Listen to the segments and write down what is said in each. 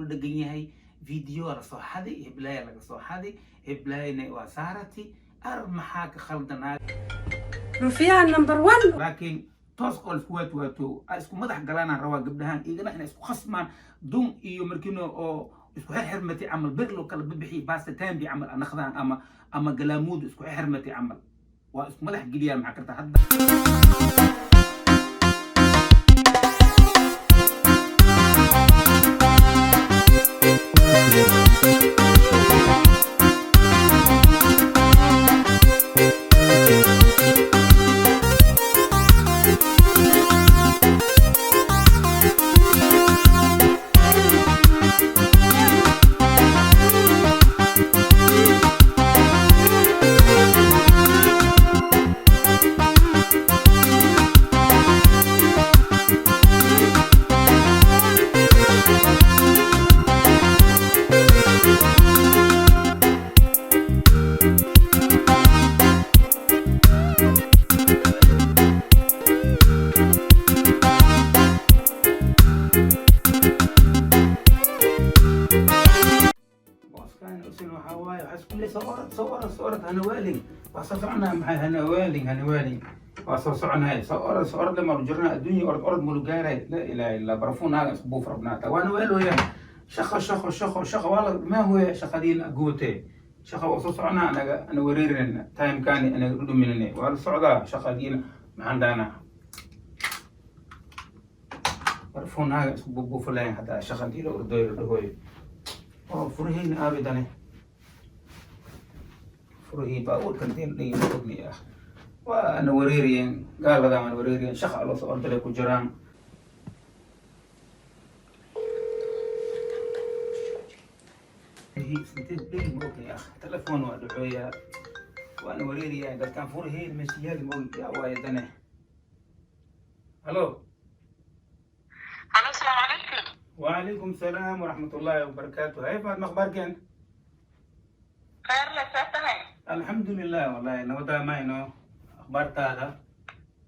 كل دقيقة هي فيديو على صحادي هبلاي على صحادي هبلاي وسارتي أرمحاك خلدنا رفيع نمبر 1 لكن توسقل فوات واتو اسكو مدح قلانا روا قبلها إيجنا إن اسكو خصمان دون إيو مركينو أو اسكو حرمتي عمل بيرلو كلا ببحي باست تام بيعمل أنا خذان أما قلامود اسكو حرمتي عمل واسكو مدح قليا مع كرتا حدا صورت هنوالي وصفعنا مع هنوالي وصفعنا هاي صورت لما رجعنا الدنيا أرض ملوجارة لا إله إلا برفون هذا صبوف ربنا وهنوالو يا شخ والله ما هو شخدين قوتي شخ وصفعنا أنا وريرن تايم كاني أنا قدوم مني والصعدة شخدين عندنا برفون هذا صبوف فلان حتى شخدين أردوي فرهين أبدا فرهي بقول كنتين لي يقولني يا أخي وأنا وريرين قال هذا أنا وريرين شخ على صور تلك وجران هي سنتين لي مروك يا أخي تلفون وأدعويا وأنا وريري إذا كان فرهي المسيال موي يا وايدنا ألو السلام عليكم. وعليكم السلام ورحمة الله وبركاته. هاي فاطمة أخبارك أنت؟ خير لساتني. الحمد لله والله نودا ما إنه أخبار هذا.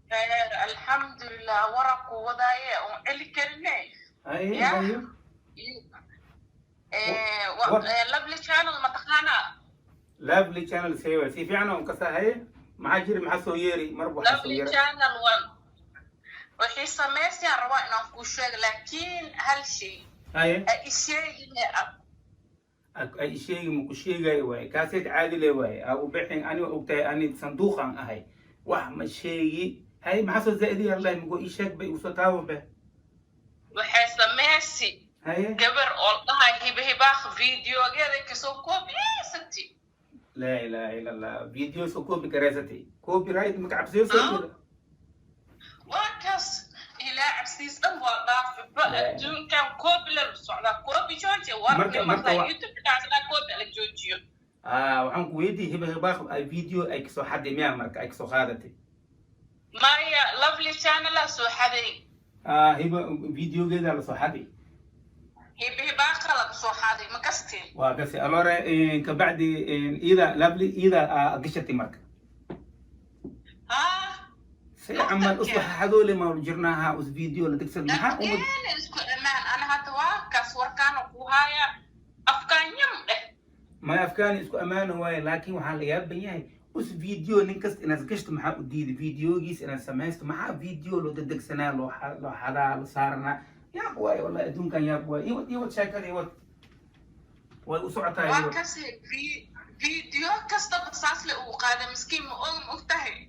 خير الحمد لله ورق وضايع وإلي كرني. أيوه. لابلي شانل متخانة. لابلي شانل سيوة في عنا وكسا هاي معاجر مع سويري مربوح سويري. لابلي شانل 1 وحي سميسي روا إنه كوشيغ لكن هالشي. أيه. أي شيء مكشيغ واي كاسيت عادي واي أو بحين أنا وقتها أنا صندوق عن هاي وهم شيء هاي محصل زائدي الله مقول إيشك بي وستاو به. وحي سميسي. هاي. قبر والله هي باخ فيديو غير كسوكو ستي. لا إله إلا الله فيديو سوكو بكرازتي كوبي رايت مكعبسيو سوكو. واكس إلى عبسيس أم وضاف بدون كان كوبي للصعدة كوبي جوجي ورقة مثلا يوتيوب كاسنا كوبي للجوجيو. وعن كويدي هبه باخ الفيديو أكسو حد ميا مرك أكسو خادتي. ما هي لافلي شانل سو حدي. هبه فيديو جدا لسو حدي. هبه باخ لسو حدي مكستين. وكسي ألورا كبعد إذا لافلي إذا قشتي مرك. عمل أصبح هذول ما رجعناها أس فيديو ولا تكسر معها. لكن إسكو أمان أنا هتوا كسور كانوا كوهايا أفكار يمده. ما أفكار إسكو أمان هو لكن وحال يابني هاي أس فيديو نكست إن زكشت معها ودي فيديو جيس إن سمعت معها فيديو لو تدق سنة لو حدا لو صارنا يا أبوي والله دون كان يا أبوي يوت شاكر يوت وسعتها وكسي فيديو كسر بصاص لأوقات مسكين مفتهي.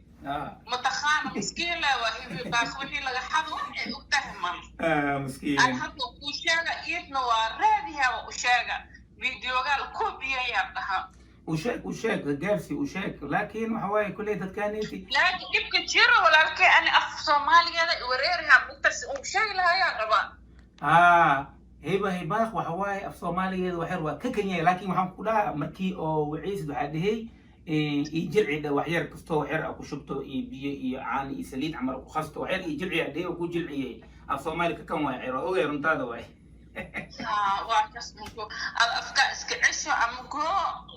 متخانة مسكينة وهي باخ وحي لغا حد وحي أتهمل. مسكين. أنا حتى وشاقة إيدنا ورديها وشاقة فيديو قال كوبيا يابها. وشاك جالسي وشاك لكن وحواي كل ده كانتي. لكن يمكن تشيره ولكن أنا أف صومالي هذا وريرها مكتس وشايلها يا ربا. هيبة هيباخ وحواي أف صومالي هذا وحروة ككنيا لكن وحنا كلها مركي أو وعيس هذه يجلعي ده وحير كستو وحير أكو شبتو بي عاني سليد عمر أكو خستو وحير يجلعي ده وكو جلعي الصومالي كم وحير أو غير نتاذا واي. واكس مكو الأفكار إسكعشة أمكو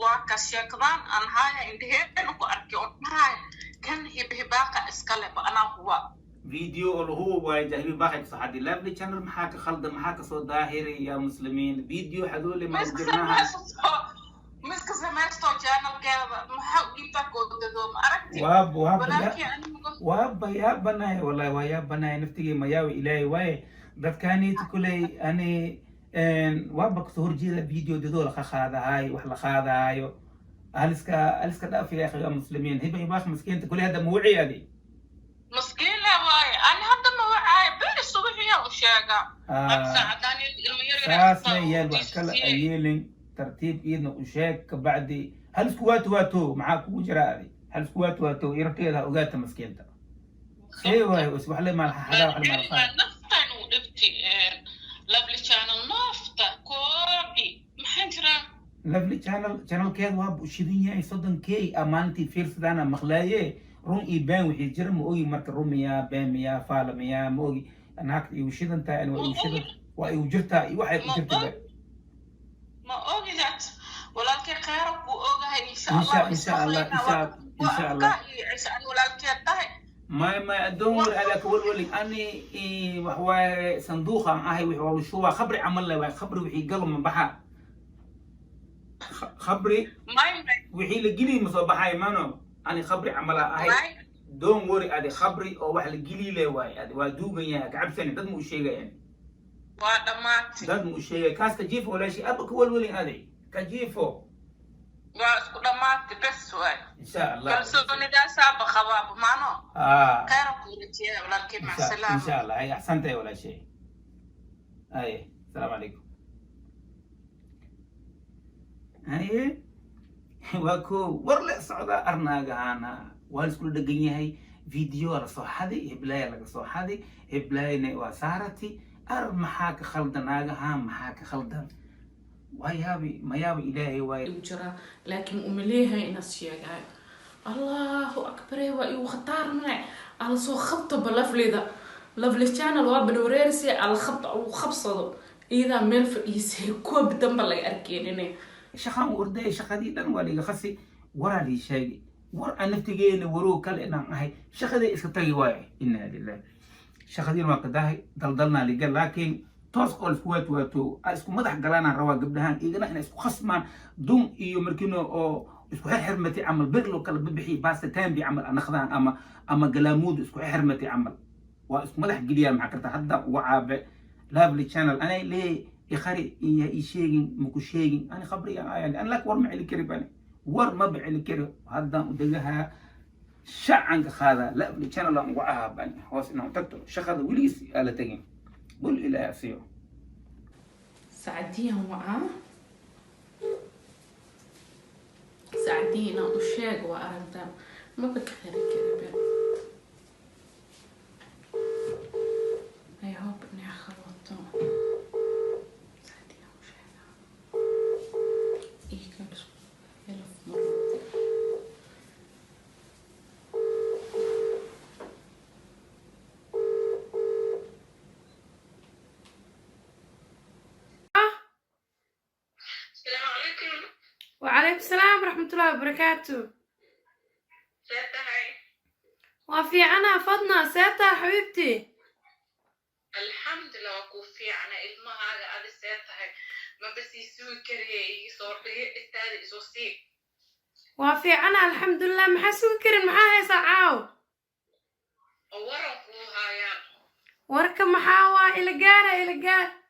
واكس يكذان أن هاي إنتهي نكو أركيون هاي كان هبه باقة إسكالب أنا هو. فيديو اللي هو وايد هبي باخي صحدي لافلي channel محاك خلد محاك صوت ظاهري يا مسلمين فيديو هذول ما وجرناها مسك سمعتو channel كذا ما جبتك قدام عرفتي واب يا بناي والله ويا بناي نفتقي ما ياوي إلهي واي دad كاني تقولي أنا وابك صور جيدا فيديو دول خاذا هاي وحلا خاذا هاي ألسكا دافي يا أخي المسلمين هبي باخ مسكين تقولي هذا موعي هذه مسكين لا واي أنا هذا موعي بين الصبح يا وشاقة ساعداني المير ساس يال وحكلا أيلين ترتيب إيدنا وشاك بعد هل سكوات واتو معاك وجرا هذه هل سكوات واتو يرتيها أوقات مسكينتا ايوه واسبح لي مال حدا وحل مال خير نفتن ودبتي لافلي channel نفتا كوبي محجرة لافلي channel كيد واب وشيدين صدن كي امانتي فيرس دانا مخلايه رون ايبان وحي جرم اوغي مرك روميا باميا فالميا موغي اناك يوشيدن تا ان ويوشيدن ويوجرتا وحي وجرتا ما اوغي ذات ولكن خيرك واوغي ان شاء الله ان شاء الله عشان ولكن تاي ما ادور على كل ولي اني وهو صندوقه هاي وهو شو خبري عمل له خبري وحي قلب من بحا خبري وحي لقلي مصباحاي مانو انا خبري عملها هاي دون وري ادي خبري او wax la gili le way adi waa duugan yahay gacabsan dad mu sheegayaan waa dhamaatay dad mu sheegay kaas ka jiifo wala shay abka walwali adi ka jiifo waa isku dhamaatay bas way insha Allah kalsoonida saaba khabaab maano khayra kuulitiya walaalkii ma salaam insha Allah ay ahsantay wala shay ay salaam alaykum ay واكو ورلا صعدا أرناجا أنا والسكول دقيني هاي فيديو على صحادي هبلاي على صحادي هبلاي نواسارتي محاك خلدن ناجا هم محاك خلدن وهاي هابي ما يابي إلهي واي وجرا لكن أمليها إن الشيء الله أكبر وختار منع على صو خبطة بلفلي ذا لفلي channel وابنوريرسي على خبطة أو خبصة إذا ملف يسيكوا بدم بالله أركيني شخان وردي شخدي دن ولي خسي ورا لي شيء ور أنا تجيني ورو كل إن هاي شخدي إسكتي واي إنا لله شخدي ما قداه ضلنا لي قال لكن توسقل فوت وتو اسكو مدح قلانا روا قبلها إيجنا إحنا اسكو خصمان دون إيو مركينو أو اسكو حرمتي عمل بغلو كل ببحي باس تام بيعمل أنا خذان أما قلامود اسكو حرمتي عمل واسكو مدح قليا مع كرتا حدا وعاب لافلي channel أنا ليه يخري يشيغين مكو شيغين أنا خبري يعني أنا لك ور معي الكريب أنا ور ما بعي الكريب هذا ودقها شعنك هذا لا بلي channel لا وعاها بني هوس إنه تكتر شخذ وليس على تجين قول إلى أسيو سعديها معاه سعدينا وشاق وأرمتان ما بكثير الكريب I hope إني أخذته وعليكم السلام ورحمة الله وبركاته. وفي عنا فضنا ساتا حبيبتي. الحمد لله وكوفي عنا إلما هذا ساتا ما بس يسوي كريه يصور لي التالي يصوصي. وفي عنا الحمد لله ما حسوي كرين معاه ساعاو. ورقوها يا. ورك محاوى إلى جار.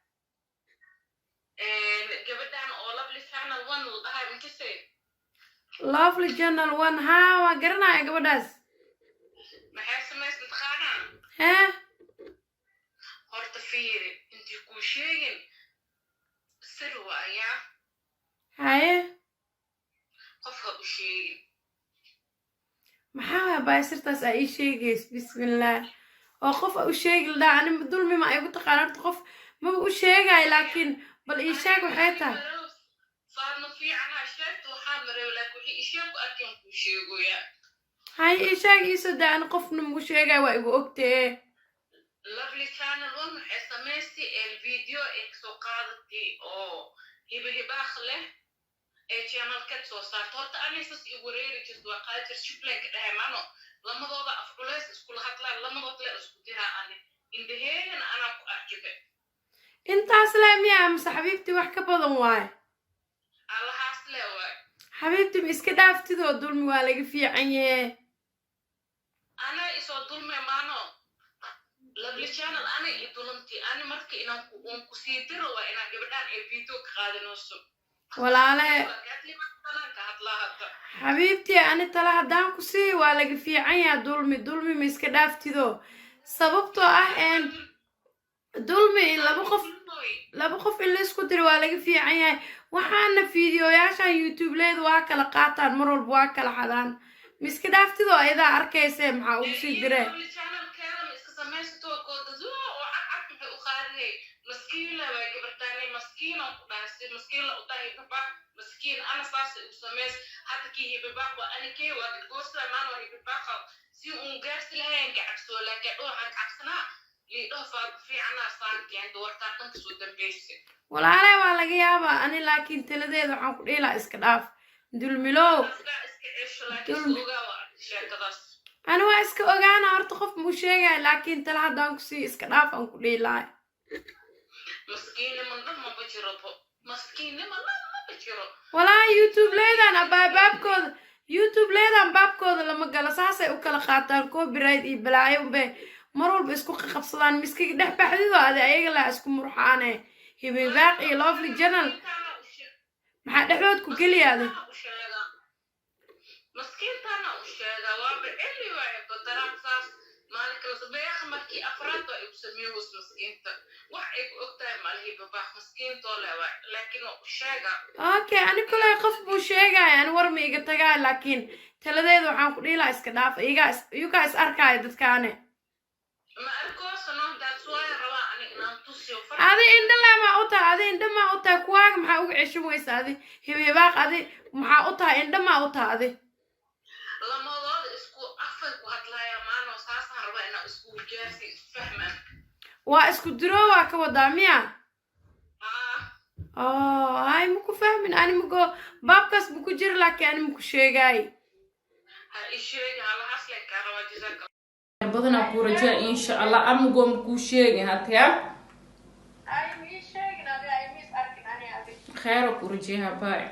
gabadhan oo lovely channel 1 uu dhahay ma kasay lovely channel 1 haa waa garanaya gabadhaas maxay samaysay taqaana horta fiiri intii ku sheegin sir waaya haye qofka u sheegin maxaa waa baasirtaas ay sheegays bismillah oo qof u sheegi la ani dulmi ma ay ku taqaanto qof ma u sheegay laakiin بل إيشاك وحياتها صارنا في عنها شات وحامرة ولكن إيشاك وأكيم كوشيغو يا هاي إيشاك يسود عن قفنا مكوشيغا وإيقو أكتي lovely channel 1 حيث ميسي الفيديو إكسو قادتي أو هبه باخله channel كتسو صارت هورتا أنا ساس إيقوريري جزوا قادر شبلين كده مانو lamadooda af culays iskula hadlaan lamadood le isku diraa ani indhaheegana anaa ku arkibe intaas le miyaa mise xabiibtii wax ka badan waaye allahaas le waay xabiibtii ma iska dhaaftidoo dulmi waa laga fiican yahe ana isoo dulme maano lovely channel ana i dulantii ani marka inaan ku sii diro waa inaan gabadhaan ay video ka qaadanayso walaale ka hadlaa hadda xabiibtii ani tala haddaan ku sii waa laga fiican yaha dulmi ma iska dhaaftidoo sababtoo ah dulmi laba qof in laysku diro waa laga fiican yahay waxaana fiidiyoyaashan youtubeleeda waa kala qaataan mar walba waa kala xadaan ma iska dhaaftidoo ayadaa arkayse maxaa ugu sii diree مسكين لا أطاهي بابا مسكين أنا صاص وسميس حتى كي هي بابا وأنا كي وأقول ما أنا هي بابا سي أنجرس لها إنك عكسه لك أروح عن عكسنا ليدوفا في عنا صانك يعني دور تاعتك سودان بيسي ولا علي ولا جيابة أنا لكن تلذيذ وحن قولي لا إسكداف دول ملو أنا واسك أجانا أرتخف مشيء لكن تلا دانكسي إسكداف أن قولي لا مسكين من ضمن ما بجربه مسكين ما بجرب ولا يوتيوب ليدان بابكود يوتيوب ليدان بابكود لما قال ساسي وكلا خاطر كوبي رايت بلايو به مرول باسكو قبصدان مسكي دح بخديدو هذا ايغا لا اسكو مرحانه هبي باقي لوفلي جنرال ما دخلودكو كلي هذا مسكين تانا وشيغا وابعلي واي بدران ساس مالك الصبيخ مركي افراد يسميوه مسكينتا waxay ku ogtahay malhi baba مسكين toole laakiin oo sheega okay ani kulay qof buu sheegay aan war ma iga tagaa laakiin taladeedu waxaan ku dhilaa iska dhaaf you guys arkay dadkaane ma arko sano dad soo raba ani inaan tusiyo adi indhama u tahay kuwaaga maxaa uga ceshan weysa adi hibeebaaq adi maxaa u tahay indhama u tahay adi lamadooda isku afay ku hadlaya maano saasaan raba inaan isku jeesi fahmaan waa isku diro waa ka wadaa miya هاي مكو فاهمين أنا مكو بابكاس مكو جير لكن أنا مكو شيء الشيء على حسلك كهرباء جزاك بدنا كورجا إن شاء الله أم قوم كو شيء هاتيا أي مي شيء نبي أي مي أركن أنا أبي خير كورجا باي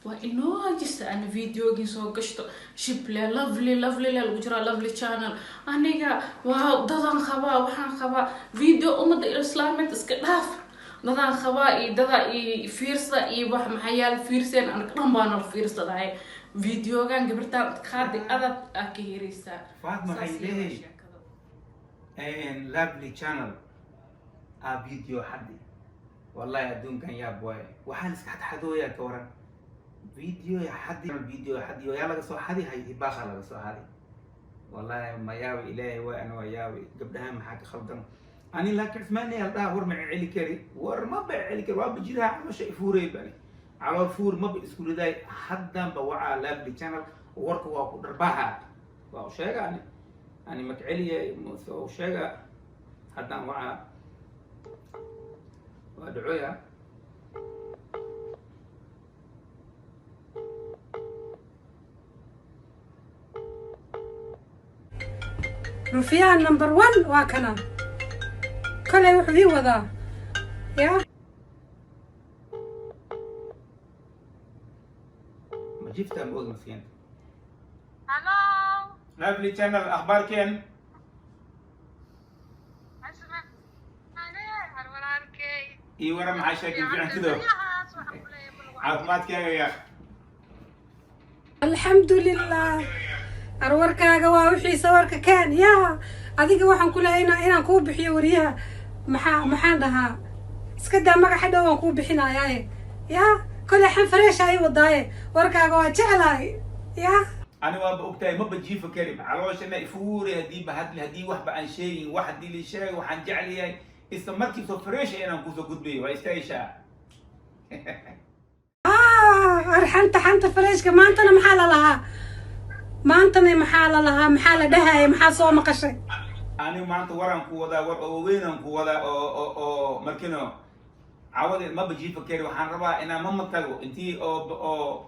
وإنه جس أنا فيديو جنسو قشطة شبله لافلي للوجرا لافلي channel أنا واو دادان خبا وحان خبا فيديو أمد الإسلام تسكلاف دادان خبا دادا فيرسا وح محيال فيرسين أنا كلام بانا الفيرسا ده فيديو كان قبرتان تخادي أدا أكيريسا فاطمة هيلي إن لافلي channel فيديو حدي والله يدون كان يا بوي وحال سكت حدويا كورن فيديو يا حدي الفيديو يا حدي ويا لك سو حدي هي باخا لك سو حدي والله ما ياوي إلهي وأنا وياوي قبلها ما حاجة خلطنا أنا لكن ثمانية هذا ور مع علي كري ور ما بعلي كري وبجيها على شيء فوري بني على الفور ما بيسكول داي حدا بوعى لابلي channel ورك ورباها وشيء يعني أنا مكعلي وشيء حدا وعى وأدعوها رفيع نمبر 1 واكنا كله وحدي وذا يا ما جبتها موز مسكين هلو لافلي channel أخبار كين اسمع أنا هرولانكي إيه ورا مع شكل في عندو عافمات كين يا الحمد لله arwarkaaga waa wixii sawirka kaan yaa adiga waxaan ku leeyahay inaan ku bixiyo wariyaha maxaan dhahaa iska daa magaca dhow aan ku bixinayaa yaa kale xan fresh ay wadaaye warkaaga waa jeclahay yaa أنا ما بقولتها ما بتجي فكري على أنا يفوري هدي بهدي هدي واحد عن شيء واحد دي لي شيء وحن جعلي استمرت في فريش أنا نقول قد بي ويستيشا حنت فريش كمان أنت محل لها ما أنتني محل لها محل دهاي محل صوم قشة أنا ما أنت ورا نقودا وين نقودا أو مركنه عوض ما بجي فكري وحن ربا أنا ما متلو أنتي أو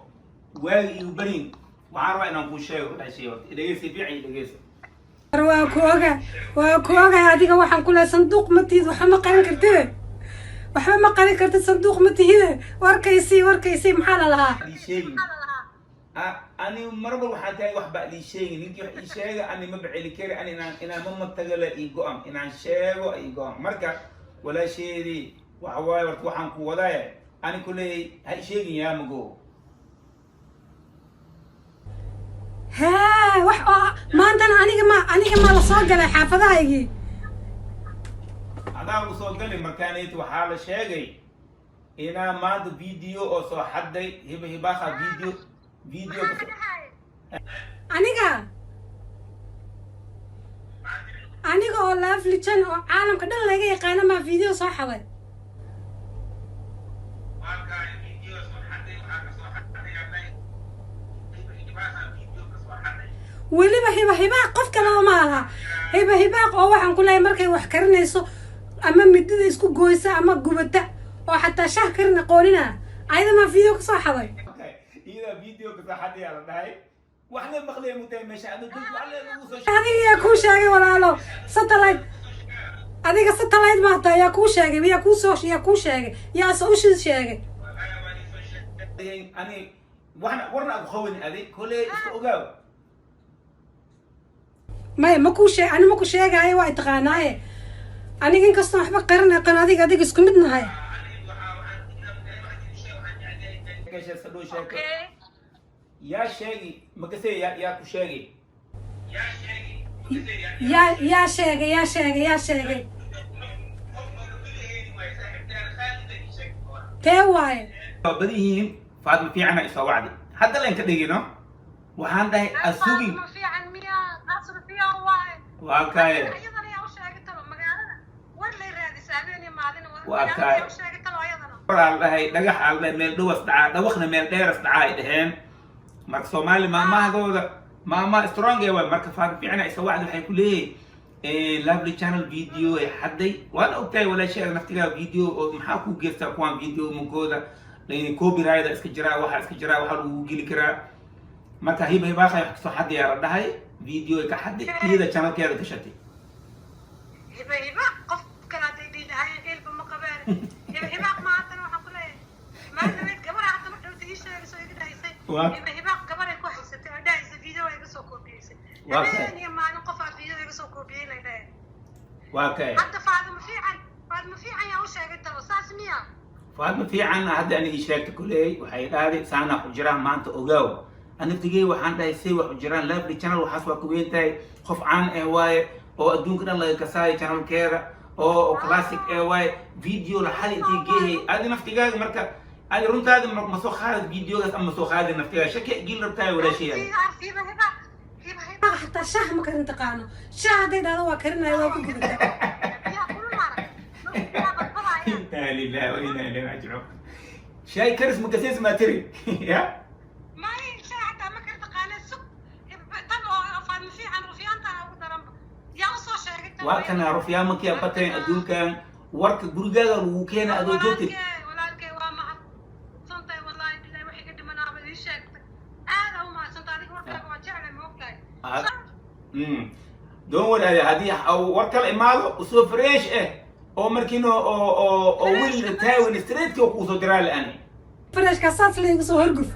واي يبرين وعارف أنا أقول شيء ولا شيء إليس بيعي إليس waa ku ogahay adiga waxaan ku leeyahay sanduuq ma tihid waxba ma qarin kartid waxba ma qarin kartid sanduuq ma tihid warkaysii maxaa la lahaa أنا مرة وحتى واحد بقى لي شيء نيجي شيء أنا ما بعلي كير أنا ما متجلا إيجام أنا شيء وإيجام مركا ولا شيء دي وعواي وتوحن كوضايا أنا كل هاي شيء يا مجو ها ما أنت أنا ما لصاق على حافظها يجي هذا وصل لي مكانيت وحال شيء هنا ما عند فيديو أو صو حد هباخا فيديو aniga oo laaflijan oo caalamka dhan laga yaqaano ma video soo xaday weliba hibaaq qof kale ma aha hibaaq oo waxaan ku leeyahay markay wax karinayso ama midida isku gooysa ama gubata oo xataa shaah karin qoolina ayada ma video ka soo xaday إذا فيديو كذا يا ربعي وإحنا مخليه متى هذا دول هذه يا كوشة ولا لا ستلايت هذه ستلايت ما تا يا كوشة يا كوسوش يا كوشة يا سوش شيء أنا ورنا أخوين هذه كله أجاو ما كوشة أنا ما كوشة جاي وقت غناية أنا كن كسر أحب قرن قنادي قديك اسكمتنا هاي يا شيء مكسي يا كوشاجي يا شيء تواي بديهين فاضل في عنا إسوا وعدي حتى لين كديجينه وحان ده السوقي ما في عن مية ناصر فيها واحد واكاي أيضا يا وشاقي تلو مقالنا ولا يرادي سابيني معلنا واكاي يا وشاقي تلو أيضا والله هاي دقح على ميل دوس دوخنا ميل ديرس دعاي دهين marka Soomaali maamahooda maama strong ee way marka faad fiicna isa wacdi waxay ku leeyahay lovely channel video ay xaday wala ogtay wala shay naftiga video oo maxaa ku geerta kuwan video mugooda leeyahay copyright iska jira waxa lagu geli karaa marka hiba xay wax soo xaday yar dhahay video ka xaday iyada channelkeeda ka shatay hiba qof kala deedin hay ilba ma qabaan hiba ma hadana waxa ku leeyahay ma nabad gabar hadda ma dhawtay sheegay soo iga dhaysay hiba gabar ay ku haysatay oo dhaysay video ay ka soo koobiyay يعني ما نقف فيديو يقصوا كوبيين هنا واكاي حتى فاطمة في عن يا وش قلت له أساس مية فاطمة في عن هذا أنا إشارة كلي وحيداري سانا حجران ما أنت أجاو أنا تجي وحنا ده يسوي حجران لا بلي وحسوا كوبين تاي خف عن هواي أو أدون كده الله كساي channel كير أو كلاسيك هواي فيديو لحالي تيجي هذا نفتيجا مركب أنا رنت هذا مسوخ هذا فيديو بس أما مسوخ هذا نفتيجا شكل جيل ربتاي ولا شيء حتى شاه ما كنت قانو شاه ده هو كرنا هو كده إنا لله وإنا إليه راجعون شاي كرس مكسيس ما تري يا ما شاي حتى ما كنت قانو سوق طلعوا فاهم في عن رفيان تاع ضرب يا وصو شاي وكان رفيان مكي أبتين أدون كان ورك برجاجر وكان أدون جوتي ولكن وما صنطي والله بالله وحي قد ما نعمل إيش هذا هو ما صنطي هذيك ورك وجعل موقتي دون ولا هذه أو ورك الإمالو وسوفريش أو مركينو أو ويل تاون ستريت كيو كوسو جرال أنا فريش كاسات اللي يقصوا هرقف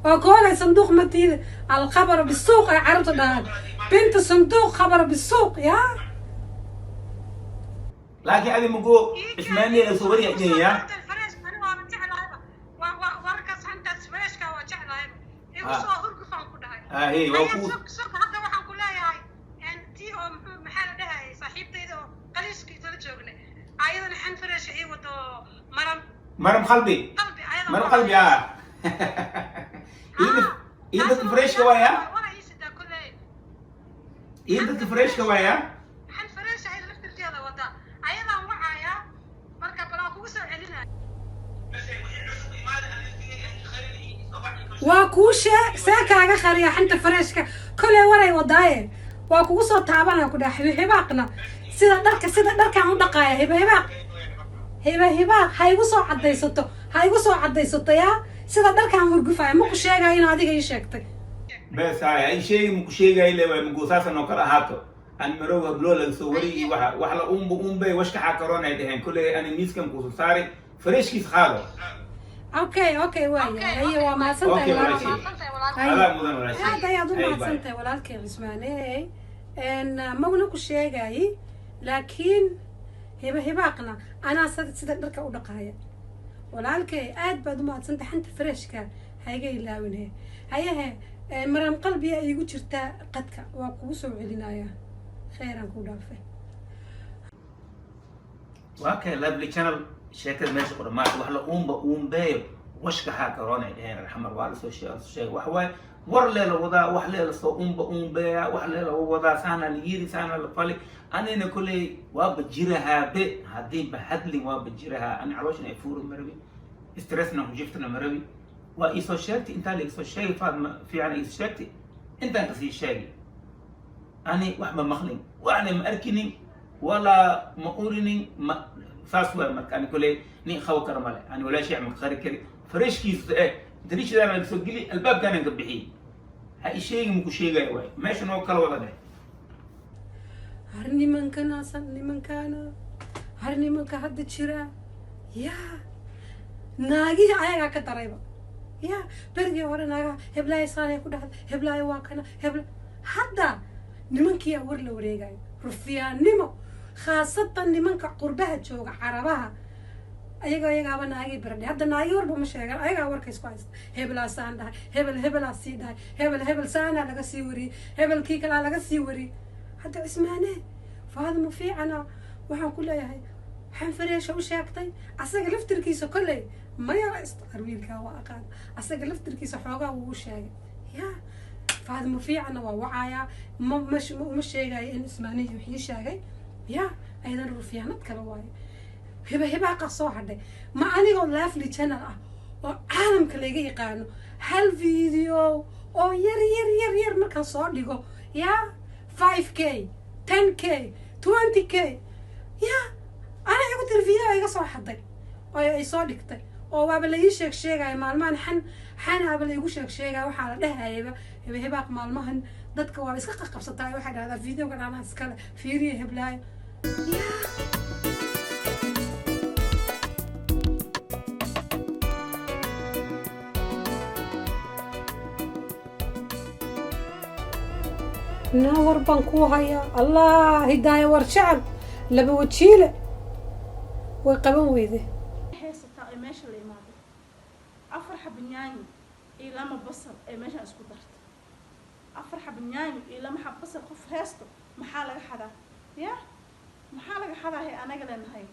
وكون صندوق متين على الخبر بالسوق عرفت ده بنت الصندوق خبر بالسوق يا لكن هذه مقو إسمعني لو صوري يا الفريش أنا ومتعنا وركس عند الفريش كوجعنا يقصوا هرقف عن كده هي وكوس سوق هذا waxaan ku leeyahay antii oo maxaa la dhahay saaxiibtayda oo qaliiskii tala joognay ayadana xan farash ay wado maram qalbi إيدك فريش كوايا إيدك فريش كوايا حن فريش هاي اللي بترجع له ودا أيضا وعايا مركب بلا كوسة علينا وكوشة ساكا خريا حنت فريشك كل ورا وضايع وكوسة تعبانة كده هباقنا سيدا درك عن دقايا هباق هاي وصو عديسته يا sida dharkaan hurgufaya ma ku sheegaya in adiga ii sheegtay بس هاي أي شيء مكشي جاي له مقصاص إنه كره هاتو أنا مروه بلولا سوري وحلا بي وش كحكرون هيدهن كل أنا ميسكم كوساري فريش كيس خاله اوكي وايا ايوه ما سنتي أوكي ولا walaalkay شيء هذا مو ذا ولا شيء هذا يا دوب ما سنتي walaalkay cismaaney ان magna ku sheegay laakiin hibaaqna ana sida dharka u dhaqaaya walaalkay aad baad u maadsanta xanta freshka hayga ilaawinay hayahe maram qalbiga ay igu jirtaa qadka waa kugu soo celinaya khayran ku dhaafay واكي لابلي channel شكل ماشي قرمات وحلا بي وش كحكرون هيدهن الحمر ولا سوشيال شيء وحواي ورليل وضع وحليل سو بي وحليل وضع سانا ليري سانا لفالي أنا كل وابجرها بي هدين بهدلي وابجرها أنا علوش نفور مربي استرسنا وجفتنا مربي وإيسوشيالتي أنت اللي إيسوشيال في عنا إيسوشيالتي أنت في شيء أنا وحبة مخلين وأنا مأركني ولا مقولني ما فاسوا مكان كله ني خو كرمله أنا ولا شيء مخارج كري فريش كيس دريش ده من سجلي الباب كان ينقبحيه هاي شيء مكو شيء جاي ماشي نو كلا ولا ده هرني من كان أصلني من كان هرني من كهد شراء يا ناجي عيا كتريبا يا برجع ورا ناجا هبلاي صانع كده هبلاي واكنا هبلا حدا نمنك يا ورلا وريجاي رفيان نمو خاصة نمنك قربها جوج عربها أيها أبا ناجي بردي هذا ناجي وربو مشاعر أيها وركيس كويس هبلا ساندا هبل سيدا هبل سانا لقى سيوري هبل كيكلا لقى سيوري هذا اسمانه فهذا مفيع أنا وحن كله هاي حن فريشة وشاكتي أصدق لفتر كيسو كله ما يلا استقرويل كوا أقاد أصدق لفتر كيسو حوجا وشاك يا فهذا مفيع أنا ووعايا مش شيء جاي إن اسمانه يحيي شاكي يا أيضا رفيانات كلواي هبة قصوا هذا ما أنا قول لافلي channel وعالم كله يجي قانو هل فيديو أو ير ما كان صار ليجو يا 5K 10K 20K يا أنا قلت الفيديو يجي صار حدي أو يصار لكتي أو قبل يشيك شيء مالمان حن قبل يقول شيء وحالة ده هبة مالمهن ضدك وابس قبصتاي واحد هذا فيديو كان أنا سكال فيري هبلاي يا ناور بانكوها يا الله هداية ورشعب لبوتشيله ويقبون ويده heesataa ee meesha la imaado afar xabo yaanyo iyo lama basal ee meesha isku darta afar xabo yaanyo iyo lama xabo basal qof heesto maxaa laga xadaa ya maxaa laga xadaa hay anaga leenahay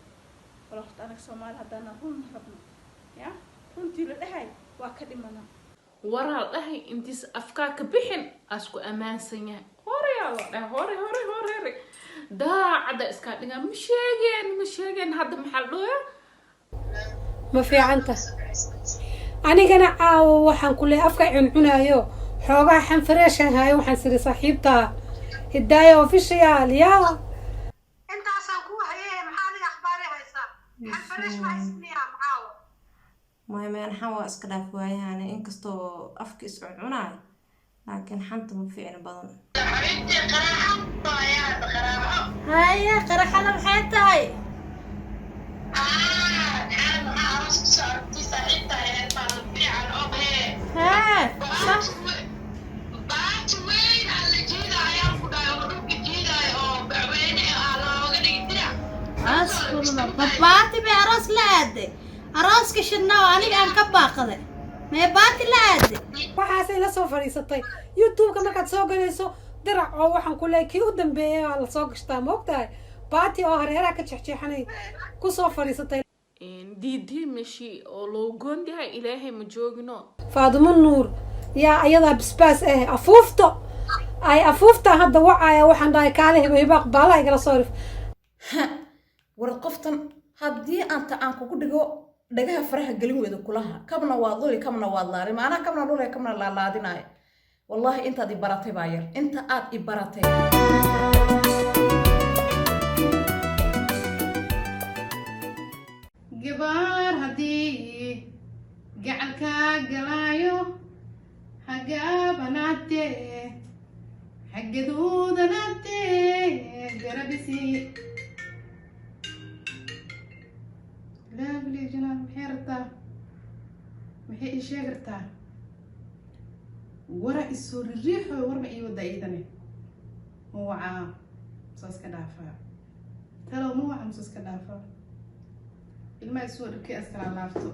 wala horta anaga Soomaali hadana run rabno ya runtii la dhahay waa ka dhimana waral dhahay intiis afkaa ka bixin asku amaansan yahay hore daacada iska dhiga ma sheegeen hadda maxaa dhooya ما في عنته أنا كنا عاو وحن كل أفكار عنايو حوجا حن فريش هاي وحن سري صاحبتها هداية وفيشيال يا أنت عشان كوها إيه محالي أخباري هايسا حن فريش ما يسميها معاو مهم أنا حوا أسكدها فواي يعني إنكستو أفكس عناي لكن حنت مفيعنا بدن حبيبتي قراحة يا قراحة هاي قرحة لمحيتاي ها صح باتي بعراس لادي عراس كشنا وأنا كان كباقة ما باتي لادي waxaas ay la soo fariisatay youtube-ka markaad soo galayso dirac oo waxaan ku leeyahay kii u dambeeyay waa la soo gashtaa ma ogtahay baati oo hareeraha ka jeexjeexanay ku soo fariisatay diidii meeshii oo loo goondahay ilaahay ma joogino faadimo nuur yaa ayadaa bisbaas afuufto ay afuufta hadda wacaya waxaan dhahay kaale hibaaq baalaha igala soo rif war qoftan haddii aan kugu dhigo dhagaha faraha gelin weedo kulaha kabna waa duli kabna waa laari maana kabna dhulay kabna la laadinay wallahi inta di baratay baayar inta aad i baratay gabar hadii gacalka galaayo hagaabanaate xaggaduudanaate garabisi laabli janaan maxay rabtaa maxay ii sheegi kartaa wara isoo ririixo warma ii wada iidane mawacaa saas ka dhaafaa talow mawaca musaas ka dhaafaa ilmaha isoo dharkii askala laabto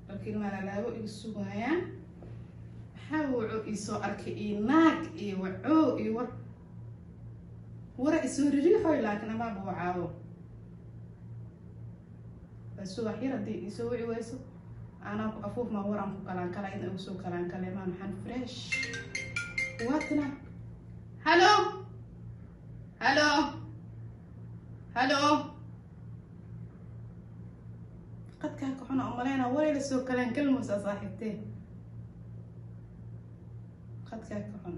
dharkii ilmaha lalaabo igu sugayaan maxaa wuxuu isoo arkay iyo naag iyo wacoo iyo wara isoo ririixoy laakiin amaaba wacaawo subax yar haddii isoo wici weyso anaa ku afuuf ma waraan ku kalaan kala in ugu soo kalaan kale ma maxaan fresh waatna hallo hallo hallo qadkaa ka xuna umaleyna warayla soo kalaan kalmuusa saaxiibtee qadkaa ka xun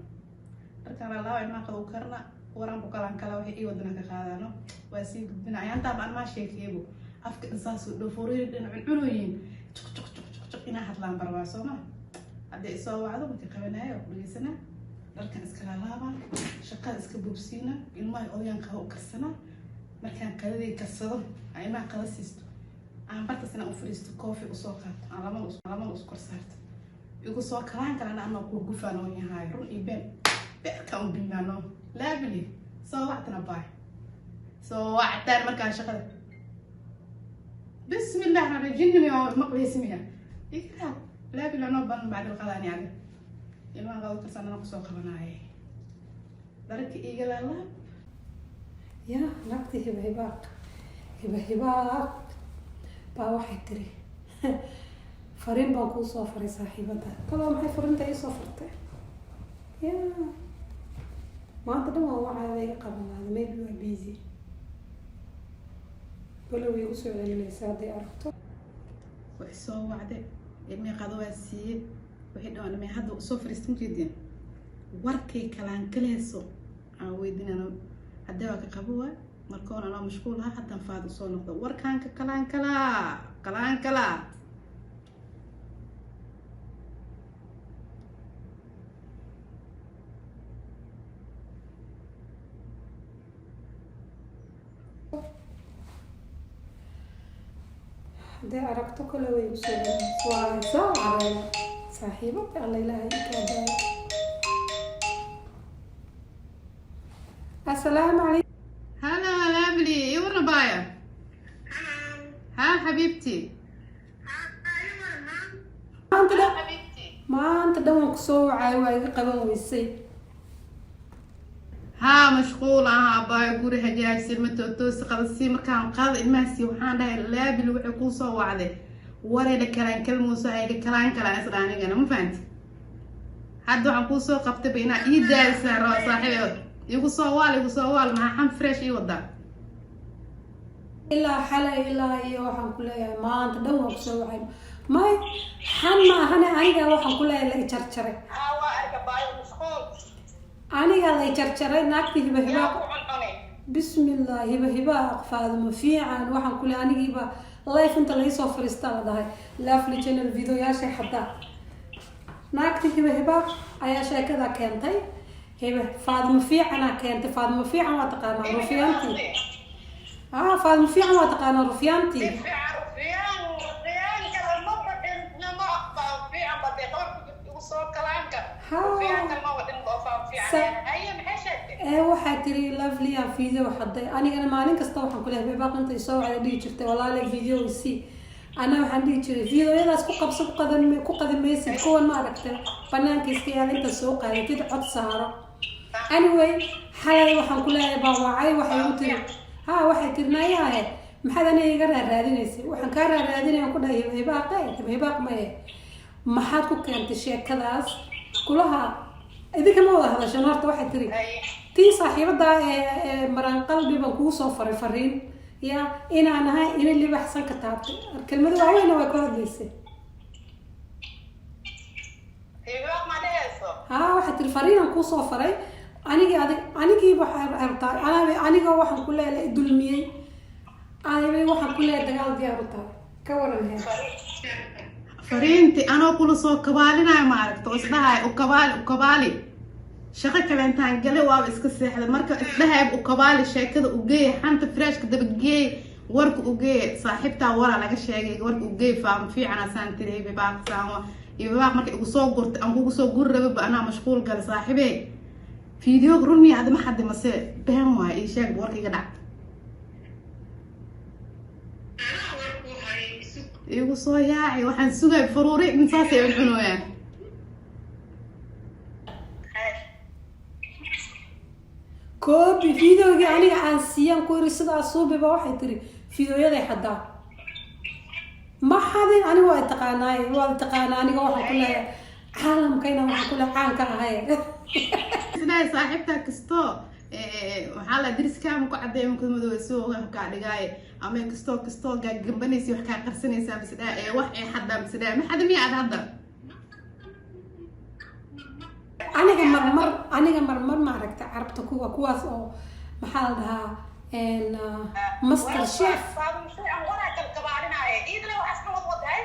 dharkaan lalaaba ilmaa qad u karna waraan ku kalaan kala waxay ii wadana ka qaadaano waa sii gudbinaya antaaba an maa sheekeebo afka insaasoo dhoforiir dhinacun cunooyin juq inaa hadlaan barbaa soo ma haddii isoo wacdo marka qabanaayo oo dhegeysanaa dharkan iska laalaabaa shaqada iska boobsiina ilmaha odayaan qaba u karsanaa markaan qadadii karsado aan ilmaha qada siisto aan bartasina u fadhiisto koofi usoo qaato aan lamada us kor saarto igu soo kalaan kalena anoo ku gufaan oo yahay run iyo beerka un bimaano laabili soo wactana baay soo wactaan markaan shaqada بسم الله الرحمن الرحيم جنني مقلي اسمها إكرام لا بلا نوبان بعد القضاء يعني إما غلط كسر أنا قصو قبناي درك إيجا لا يا نقطي هبهباق هبهباق با واحد تري فرين بانكو صافري صاحبتها طبعا محي فرين تاي صافرته يا ما أنت دم هو عادي قبل هذا ما يبي بيزي ولو يوسع للناس هذه عرفته وحسوا وعده إني قضوا السيد وحده أنا ما حد صفر استمجدين وركي كلام كلاسو عودين أنا هداك قبوة مركون أنا مشغولها حتى نفاض صون نقطة وركان كلام كلا ده عرفته كله ويوصل وعزة على صاحبك الله يلاهي كذا. السلام عليكم. هلا بلي يورنا بايا. ها حبيبتي. ما أنت دوم كسوعة وقبل ويسي. ها مشغولة ها باي قوري هجاج سلمة توس قلسي مركان قاض الماسي وحان ده اللابل وعقول صو عليه ورا ده كلام كلمة صاحي ده كلام أسراني أنا ما فهمت حد عقول صو قبت بينا إيدا سر صاحي يقول صوال مع حم فريش يوضع إلا حلا إلا هي وحن كلها ما أنت دوم كسوعة ما حنا أنا وحن كلها اللي تشرشري. aniga lay jarjaray naagtii hibahibaaq bismillah hibahibaaq faadimo fiican waxaan kule anigiiba life inta laga soo fariistaa la dhahay laafli channel videoyaasha xataa naagtii hibahibaaq ayaa sheekada keentay faadimo fiicana keentay faadimo fiican waa taqaanaa rufiyaantii faadimo fiican waa taqaanaa rufiyaantii waxaa tiri lovely aan video xaday anigana maalin kasta waxaan ku leeyahay baaq inta soo wacay dhigi jirtay walaal video si ana waxaan dhigi jiray videoyadaas ku qabso ku qadamaysid kuwan ma aragtay banaanka iska yaal inta soo qaadatid cod saaro anyway xalay waxaan ku leeyahay baa wacay waxay u tiri waxay tirnaayahay maxaad aniga iga raadinaysay waxaan ka raadinayaan ku dhahay baaq ma maxaad ku keentay sheekadaas kulaha idinka ma wada hadashan horta waxay tiri tii saaxiibada maraan qalbi baan kugu soo faray fariin ya inaan ahay inay libaxsan ka taabtay kelmadu waaweyn way ka hadlaysay waxay tiri fariinaan kuu soo faray anigii waxaa rabtaa aniga waxaan ku leeyahay dulmiyey waxaan ku leeyahay dagaal diyaar u tahay ka waran fariinti anoo kula soo kabaalinayo ma aragto isdhahay u kabaali shaqo kale intaan galay waaba iska seexday marka isdhahay u kabaali sheekada u geey xanta freshka daba geey warka u geey saaxiibtaa wara laga sheegay warka u geey faam fiican asaan tiray bibaaq saawa iyo bibaaq markay ugu soo gurtay aan kugu soo guri rabay anaa mashquul galay saaxiibey فيديو رمي هذا ما حد مساء بهم واي شاك بورك قدع يقول صياعي وحن سوق فروري من صاصي من عنوان كوبي فيديو يعني عن سيام كوري صدا صوبي بواحد تري فيديو يدي حدا ما حدا أنا وايد تقاناني واحد كله عالم كينا واحد كله عالم كهاي سناي صاحبتها كستو وحالا درس كام كعدي ممكن مدو سوق كعدي جاي أما كستو جا جنبنيسي وحكي قرصني سام سدا واحد حدا مسدا ما حدا ميعاد هذا أنا مرمر ما عرفت عرفت كواس أو محلها إن مستر شيف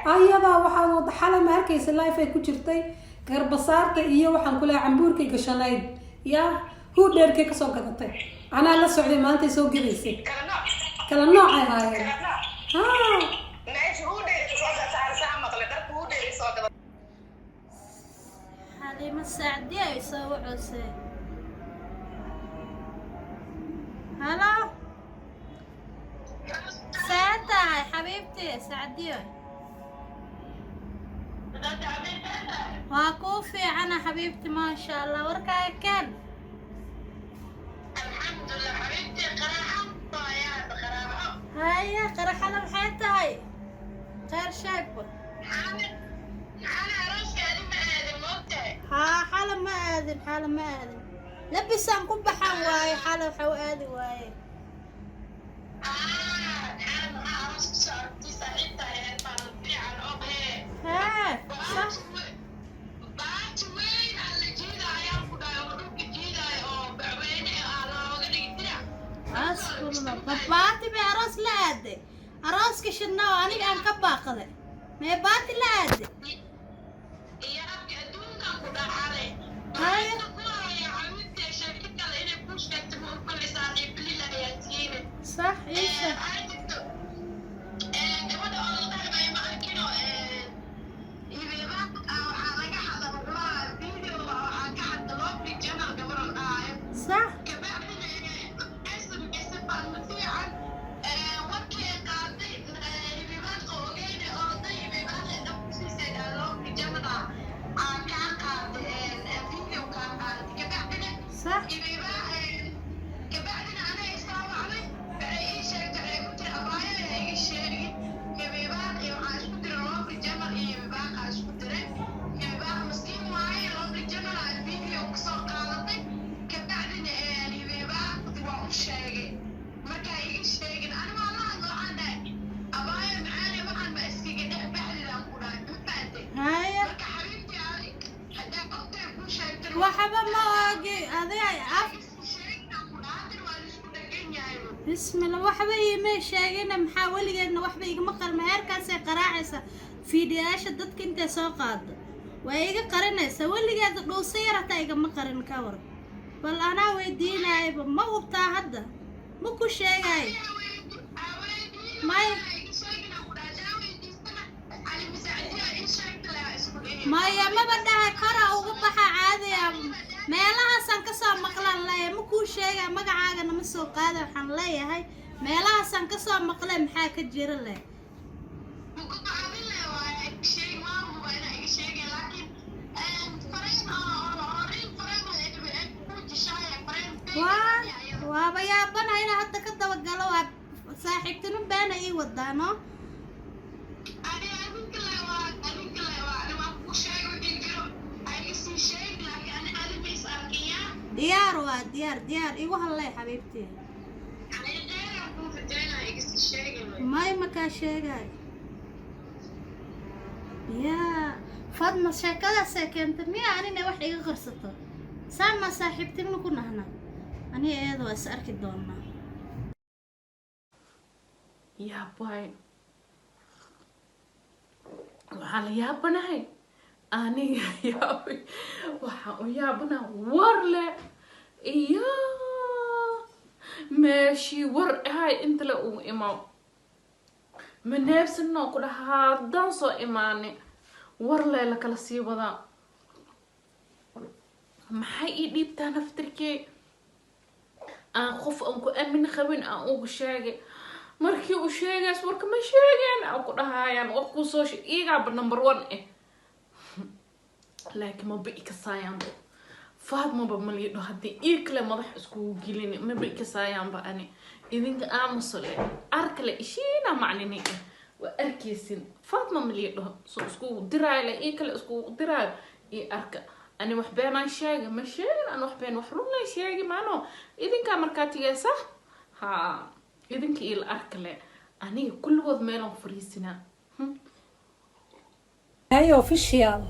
أيضا waxaan wada xalay ma arkaysa live ay ku jirtay garbasaarta iyo waxaan kula cambuurkay gashanayd yaa huu dheerkay ka soo gadatay ana la socday maanta soo gadaysay kala nooc ay haayeen meesha huu dheerkay soo gadatay saar maqle darku huu dheerkay soo gadatay حليمة السعدية يسوي عسى هلا ساعتها هاي حبيبتي سعدية واكوفي أنا حبيبتي ما شاء الله وركا كان الحمد لله حبيبتي قراحة طايات قراحة هاي قراحة لمحيتها هاي خير شايفه ها حالة ما آذن لبس أنكم بحان واي حالة وحو آذن واي ها صح أسكر الله باتي بأراس لا أدي أراس كشناو أنا كان كباقة ما باتي لا أدي صح ايش صح صح وحبا ما واجي هذي بسم الله وحبا يمي شاقينا محاولي انه وحبا يقمقر مهاركاسي قراعيسا فيديوهاش دادك انت سو قاد ويقا قرنيسا ولي قاد لو سيرة يقمقرن كور بل انا ويدينا ايبا ما وبتا هدا مكو شاقاي ما يا ما بدها كرا وقبحة عادي meelahaasaan kasoo maqlaan leeyahay makuu sheega magacaagana ma soo qaada waxaan leeyahay meelahaasaan kasoo maqlay maxaa ka jira leh waaba yaabanahay inaa hadda ka dabagalo waa saaxiibtinu beena ii wadaano ديار ديار ايوه هلا حبيبتي ماي مكا شيغاي يا فاطمه شكلها سكنت ميا اني wax iga qarsato sama saaxiibtimo ku nahna ani eedo is arki doona ya boy waxaa la yaabanahay aniga yaabay waxaan u yaabanaha war leh iyo meeshii war ahay inta le uu imaw ma neebsanoo ku dhaha haddaan soo imaani war lee la kala sii wadaa maxay ii dhiibtaa naftirkee aan qof aan ku aamin qabin aan ugu sheegay markii uu sheegays warka ma sheegeen aan ku dhahayaan war kuu soo iigaaba number 1 laakiin ma bii kasaayaanba faadmaba maliidho haddii ii kale madax iskugu gelini ma bii kasaayaanba ani idinka aamusole arkale ishiina macnini waa arkaysin faadma maliidho soo iskugu diraayle ii kale iskugu diraayo ii arka ani wax beenaan sheegay ma sheegin aan wax been wax runay sheegi maano idinka markaa tigaysa ha idinka ii la arkale aniga kulligood meelaan fariisinaa هاي official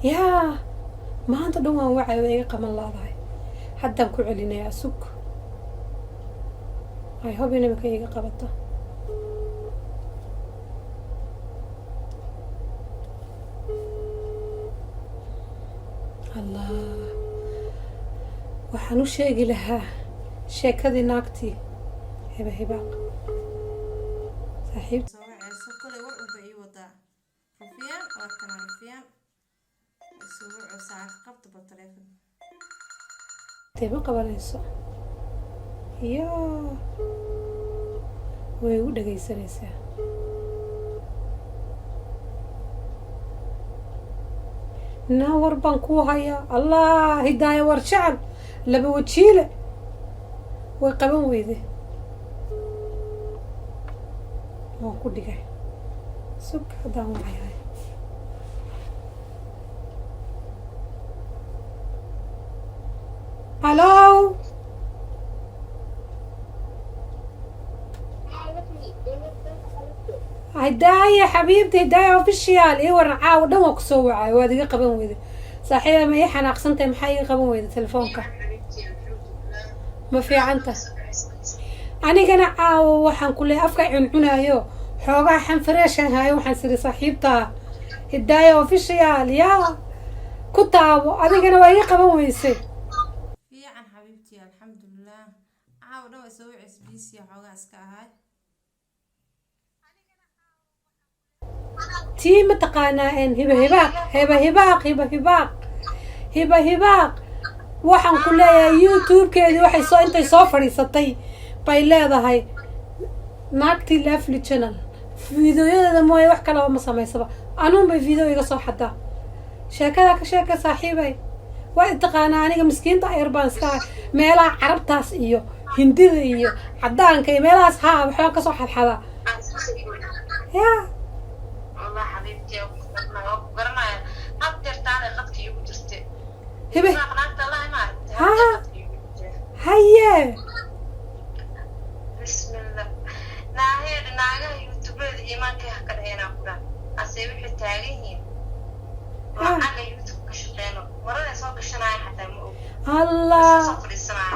يا ما أنت دوما وعي ويا قمن الله ضاي حتى نكون علينا يا سوق هاي هو بينا مكان قبضته الله وحنو شيء لها شيء كذي ناقتي هباق صاحب تبى قبليسو يا ويقول لك يسرسه ناور بانكوها يا الله هداية ورشعب لبو تشيله ويقبل ويده ما كل دقيقة سك هذا هو معي هلو هداية حبيبتي هداية اوفيشيال ايه ورعاه ودمك سوعة وادي قبل ويدي صحيح ما يحن اقسنت محي قبل ويدي تلفونك ما في عنته انا كان عاو وحن كل افكا عنعنايو حوغا حن فريشن هاي وحن سري صاحبتها هداية اوفيشيال يا كتابو انا كان واي قبل ويسي تي متقانا ان هباق waxaan ku leeyahay youtube-keedi waxay soo intay soo fadhiisatay bay leedahay naagti lovely channel fiidiyoyada mooye wax kalaba ma samaysaba anuun bay fiidiyo iga soo xadaa sheekada ka sheeka saaxiibay waa taqaanaa aniga miskiinta ayar baan iska meelaha carabtaas iyo hindida iyo cadaanka iyo meelahaas haa waxbaa kasoo xadxadaa ya والله حبيبتي أنا قرنا أقدر تعالي قدك يوم جرتي هبه الله ما ها هيا بسم الله ناهي ناهي يوتيوب إيمان كه كده هنا كده أسيب التاريخين وأنا يوتيوب كشتينه مرة سوق الشناعي حتى مو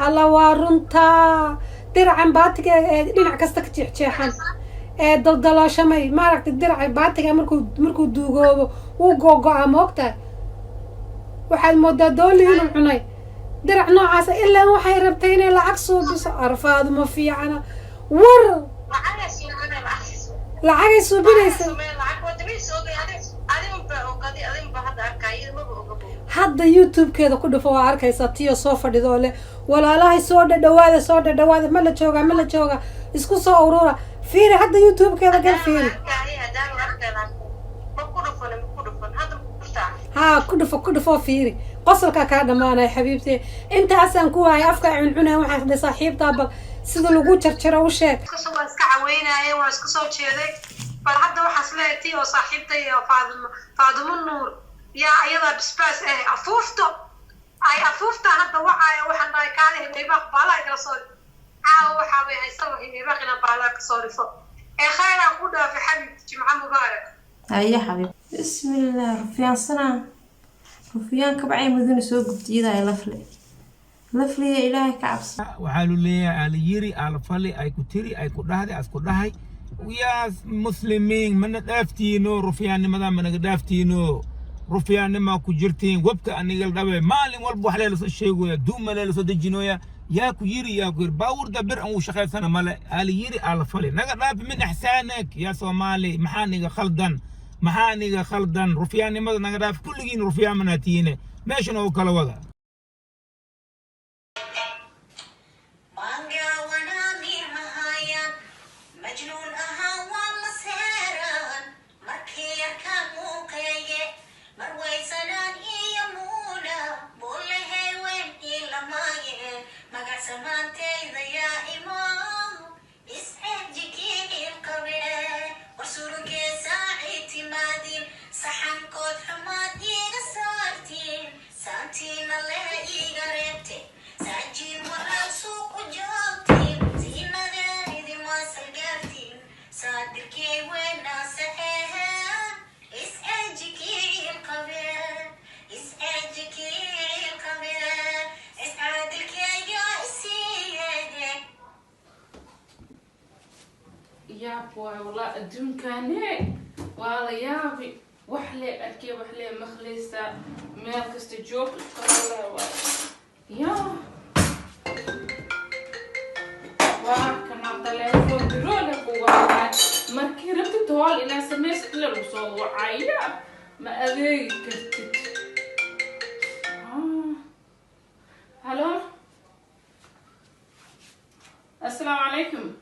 الله وارنتا درعن باتك دينع كستك تيحان daldalaashamay maaragtay diracay baatiga markuu duugoobo wuu googo-a moogtahay waxaad moodaa dooli inuu cunay dirac noocaasa ilaa waxay rabtay inay lacag suubiso arfaadu ma fiicana war lacagay suubinaysa hadda youtube-keeda ku dhufo waa arkaysaa tiyo soo fadhidoo leh walaalahay soo dhadhawaada ma la jooga isku soo urura fiiri hadda youtube-keeda gal fiiri ها كدفو فيري قصلك كذا ما أنا حبيبتي أنت أصلاً كوها أفكار عنعنها واحد لصاحب طابق سيد لوجو ترى وشك كسو اسكعوينا أي واسكسو تشيلك فالحد وحصلتي وصاحبتي فاضم النور يا أيضا بسباس أي أفوفتو هذا وعي وحنا كاره بيبق بالا يقصر عاو حاوي هيسوي بيبقنا بالا كصورفو أي خير أقولها في حبيبتي جمعة مبارك يا حبيبي بسم الله رفيان سنة رفيان كبعي مدن سوق جديدة لفلي يا إلهي كعبس وحالو ليه على يري على فلي أي كتيري أي كدهدي أس كدهاي ويا مسلمين من دافتينو رفيان مدام من دافتينو رفيان ما كجرتين وبك أني قال دابا مالين والبو حلال الشيء ويا دوم ملال صدقينويا يا كيري يا كير باور دبر أو شخص أنا مال على يري على فلي نقدر من إحسانك يا صومالي محاني خلدن محاني خلدن رفيان ما نقدر في كل جين رفيان من هتينه ماشي نو كلا وضع يا بوي والله الدون كاني والله يابي وحلي أركي وحلي مخلصة مالكست جوب والله يا وكمان تلفون برولك والله مركي ربت طوال إلى سميس كل الوصول وعيا ما أبي كرتت هلو السلام عليكم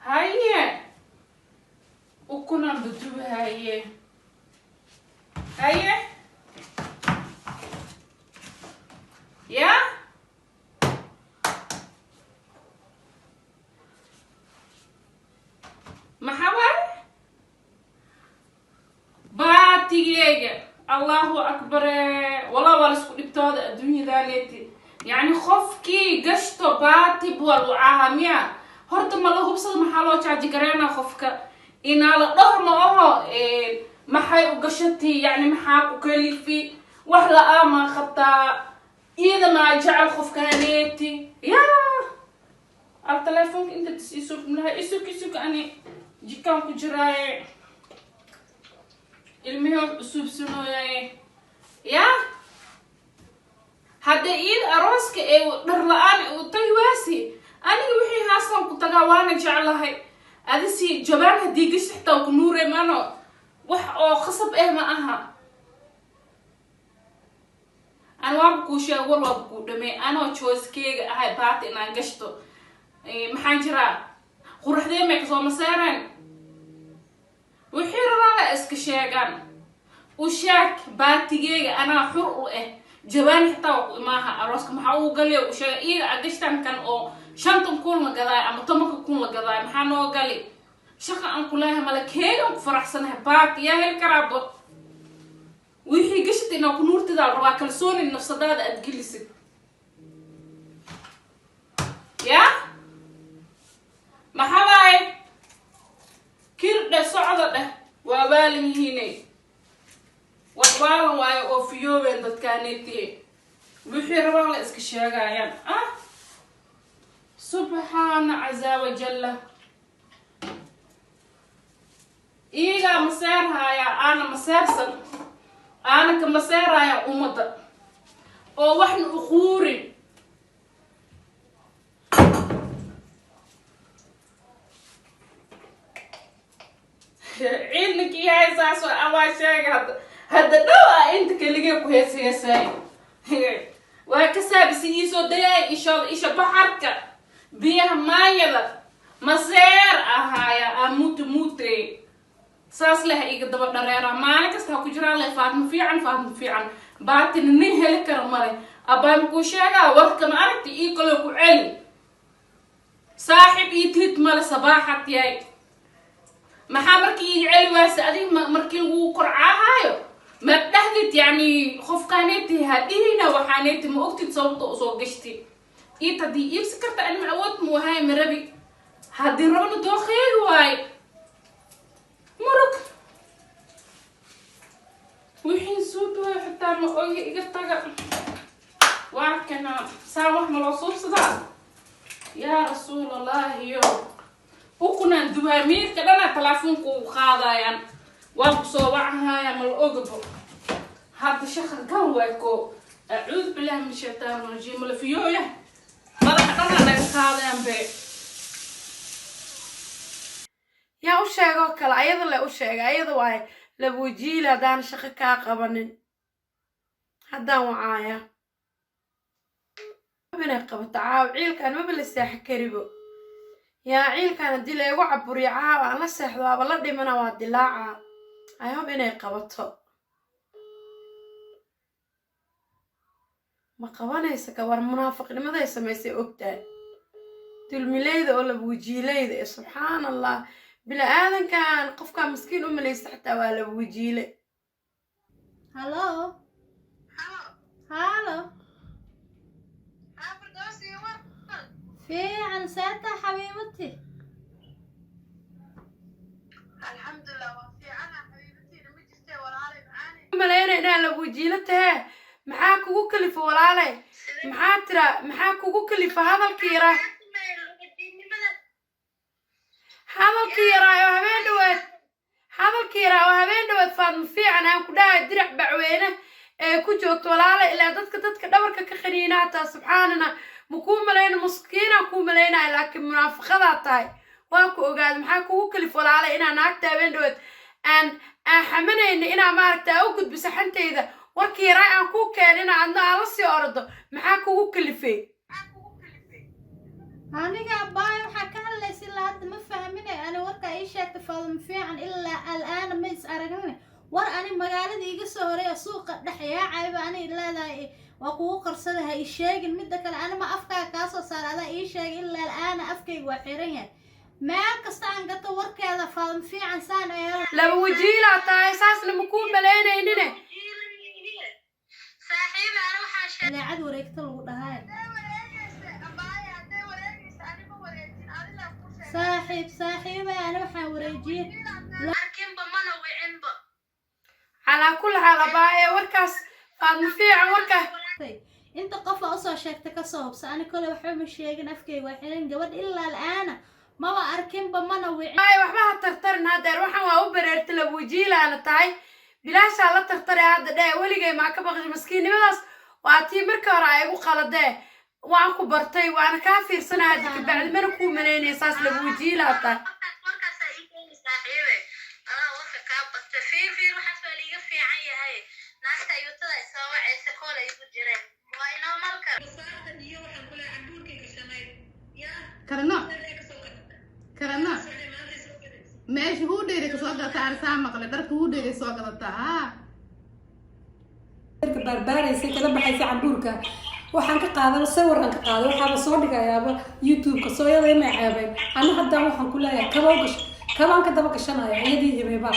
هاي وكنا بدو هاي يا محاول باتيجي الله أكبر والله والسكو بتوضع الدنيا ذالتي يعني خوفكي قشطو باتي بوالوعاها horta ma la hubsado maxaa loo jaaji gareynaa qofka inaa la dhahno oho maxay u gashatay yani maxaa ku kalifi wax la-aamaa qabtaa iyada maa jecel qofkaaneeti yaa al telefoonka inta dis isugnaha isug ani jikaan ku jiraaye ilmihii usuubsanooyaye yaa haddee iyada arooska ee dhar la-aan u tagi waasi aniga wixii haastan ku tagaa waana jeclahay adisi jabaan haddii gashi xitaa ku nuure mano wax oo khasab ma aha ana waaba kuu sheega war waaba kuu dhamey anoo choice-keyga ahay baati inaan gashto maxaan jiraa quraxdee may kasoo maseereen wixii rabaa iska sheegaan u sheeg baatigeyga anaa xur u jabaan xitaa ku imaaha arooska maxaa uu galay u sheega iyaga agashtan kan oo 5 kun la gaday ama 10 kun la gaday maxaa noo gali shaqa aan kulahay malakeega ku faraxsanahay baat yaa hel karaabo wixii gashtina ku nuurtida rabaa kalsooni nafsadaada aad gelisid ya maxaa kirdhe socda dheh waa baalin yihiinay waxbaalan waayo oo fiyoobeen dadkaaneetiye wixii rabaa la iska sheegayaan سبحان عز وجل إيجا مسيرها يا أنا مسيرسن أنا كمسيرها يا أمضى أو وحن أخوري عينك يا إساس أول شيء هذا دواء أنت كليك كويس يا ساي وكسب سيسو ده إيش بحركة بيها مايدا مسير أهايا أموت ساس لها إيقا دبا دريرا مالك استها كجرا لها فاتم فيعن باتن نهي لك رمالي أبا مكو شاقا وقت كما أردت إيقا لكو علي صاحب إيتلت مال صباحة ياي محامرك إيقا علي واسا أدي مركي لغو قرعا هايو ما بتهدت يعني خوف كانتي هادينا وحانيتي ما أكتد صوتو أصول قشتي إيه تدي يبسكرت أنا معود مو هاي مربي هادي ربنا دو خير واي مرك وحين سود واي حتى ما أوي إقرتاق واكنا ساوح ملوصوب صدا يا رسول الله يو وكنا دوامير كدنا تلافونكو قادايان وابصوبعها يا مال اوغبو هذا شخر كان وايكو أعوذ بالله من الشيطان الرجيم الفيوية مدحنا لك قادايان بي yaa u sheegoo kale ayada le u sheega ayada waay labujiila haddaan shaqo kaa qabanin haddaan wacaaya inay qabato caaw ciilkan maba la seexo karibo yaa ciilkan haddii laygu caburiyo caaw aan la seexdo aba la dhimana waa dilaaca ayhob inay qabato ma qabanaysa gabar munaafiqnimaday samaysay ogtahay dulmileyda oo labujiileyda ee subxaan allah بلا آذن كان قفكا مسكين اللي يستحتى ولا بوجيله هلو هلو في عن ساعتها حبيبتي الحمد لله وفي أنا حبيبتي لما جستي ولا علي معاني ملايين أنا لبوجيلته معاك وكلف ولا علي معاك وكلف هذا الكيرة hadalkii yaraa oo habeen dhawaad faadma fiican aan ku dhahay dirac bacweyne ee ku joogto walaala ilaa dadka dhabarka ka qaniinaata subxaanana ma kuu malayna maskiina kuu malaynaya laakiin munaafiqadaa tahay waa ku ogaada maxaa kugu kalif walaala inaa naagta habeen dhawaad aan xamanayna inaa maaragta u gudbiso xantayda warkii yaraa aan kuu keen inaa adna aan la sii ordo maxaa kugu kalifay aniga abbaay waxaa ka hadlaysa ilaa hadda ma fahminay ani warka ii sheegta faadma fiican ilaa al'aana ma is aragnina war ani magaalada iga soo horeeya suuqa dhex yaacayba ani leedahay waa kugu qarsada ha ii sheegin midda kale ani ma afkaaga kaa soo saara adaa ii sheegay ilaa al'aana afkayga waa xiran yahay meel kasta aan gato warkeeda faadma fiican saan laba wajiilaa tahay saasna ma kuu malaynaynin saaxiiba ani waxaa sheegay idaacad wareegta lagu dhahay صاحب أنا وحوريجين لكن بمنا وعنبا على كل حال باي وركاس قام في وركا أنت قفا أصلا شاكتك صوب أنا كل وحوم الشيء نفكي وحين جود إلا الآن ما أركن بمنا وعنبا أي وحنا تختارن هذا روحنا وأوبرت لبوجيل على تاي بلاش على تختار هذا ده ولي جاي معك بقى مسكين بس وأتي مركب رايق وخلد ده waan ku bartay waana ka fiirsanaa dadka bacdi mana ku maleynay saas lagu jiilaata markaas ay keen saaxiibe warka ka bartay fiir waxa faaliga fiican yahay naagta ayuutada soo wacaysa kool ay ku jireen waa inoo malka saarta iyo waxaan kula cambuurkayga shanay ya karana meesha huu dheeray ka soo gata arsaa maqle dharka huu dheeray soo gadata dadka barbaaraysa kala baxaysa cambuurka waxaan ka qaadan sawirkan ka qaaday waxaaba soo dhigayaaba youtube-ka sooyada inay ceebeen ana haddaan waxaan ku leeyahay kabaan ka daba gashanaya iyadii hibeeba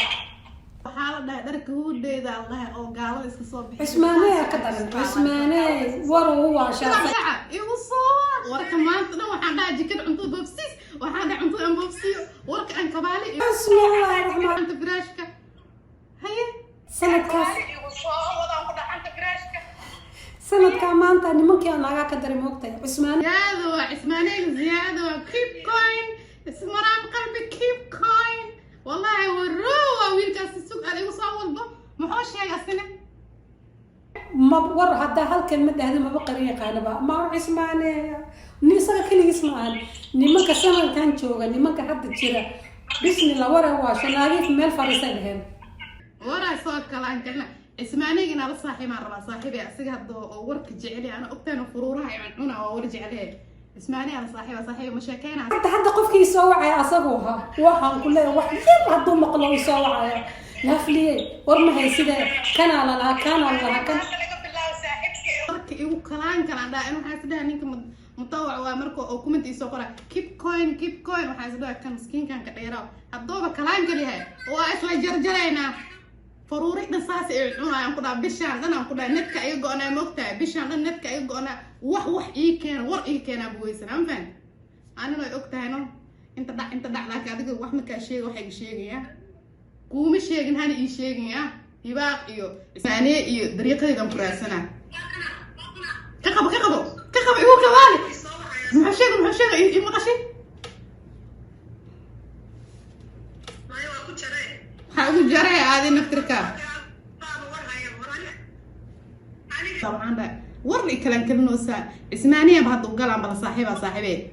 waxaa la dhahay dharka huudheeda allah oo gaalada iska soo bixi cismaanee ka daran cismaanee war uu waashaa igu soo warka maanta dhan waxaan dhahay jikada cunto boobsiis waxaan dhahay cunto aan boobsiyo warka aan kabaali iyo bismillaahi raxmaan firaashka haye sanadkaas igu soo wadaan ku dhaxanta firaashka sanadka maanta nimankii aan naga ka daray moogtay cismaan عثماني زيادة keep going اسمران قلبي keep going والله والروة ويلكاس السوق على يوصل والله محوش هاي السنة ما ور هذا هالكلمة هذه ما بقري قالبا ما عثماني نيسا كل اسمان نمك سنة كان شوغا نمك حد تشيرا بسم الله ورا واش ناقي في ميل فارسين ورا صوت كلام كلنا اسمعني انا صاحي مره صاحبي اسيق هذا ورك جعلي انا اقتن فروراها يعنونه ورجع عليه اسمعني انا صاحبي مشاكينا حتى قفكي يسوعي اسقوها waxaan ku leeyahay wax yar haduu maqlo yسوعي lafliye warma haysida kana la kan warka igu kalaan dhaa inuu xaasadaha ninka mutawaac waa markoo oo comment isoo qora keep coin waxa isdhaa kan miskiinkan ka dheeraa hadooba kalaan kaliyahay waa isla jarjaraynaa فرووري نصاص إيه أنا كنا بيشان أنا كنا نتك أي قانا مقطع بيشان أنا نتك أي قانا وح إيه كان ور إيه كان أبوي سلام فين أنا ما أقطع هنا أنت دع لك هذا وح مكاشيء وح شيء يا قوم شيء هني إيه شيء يا يبقى إيو ثانية إيو طريقة يدم فراسنا كخبو هو كمان محشقة إيه مقشي حاول جري هذه نفتركها طبعا ده ورني كلام نوسا اسمانية بهاد وقلم بلا صاحبي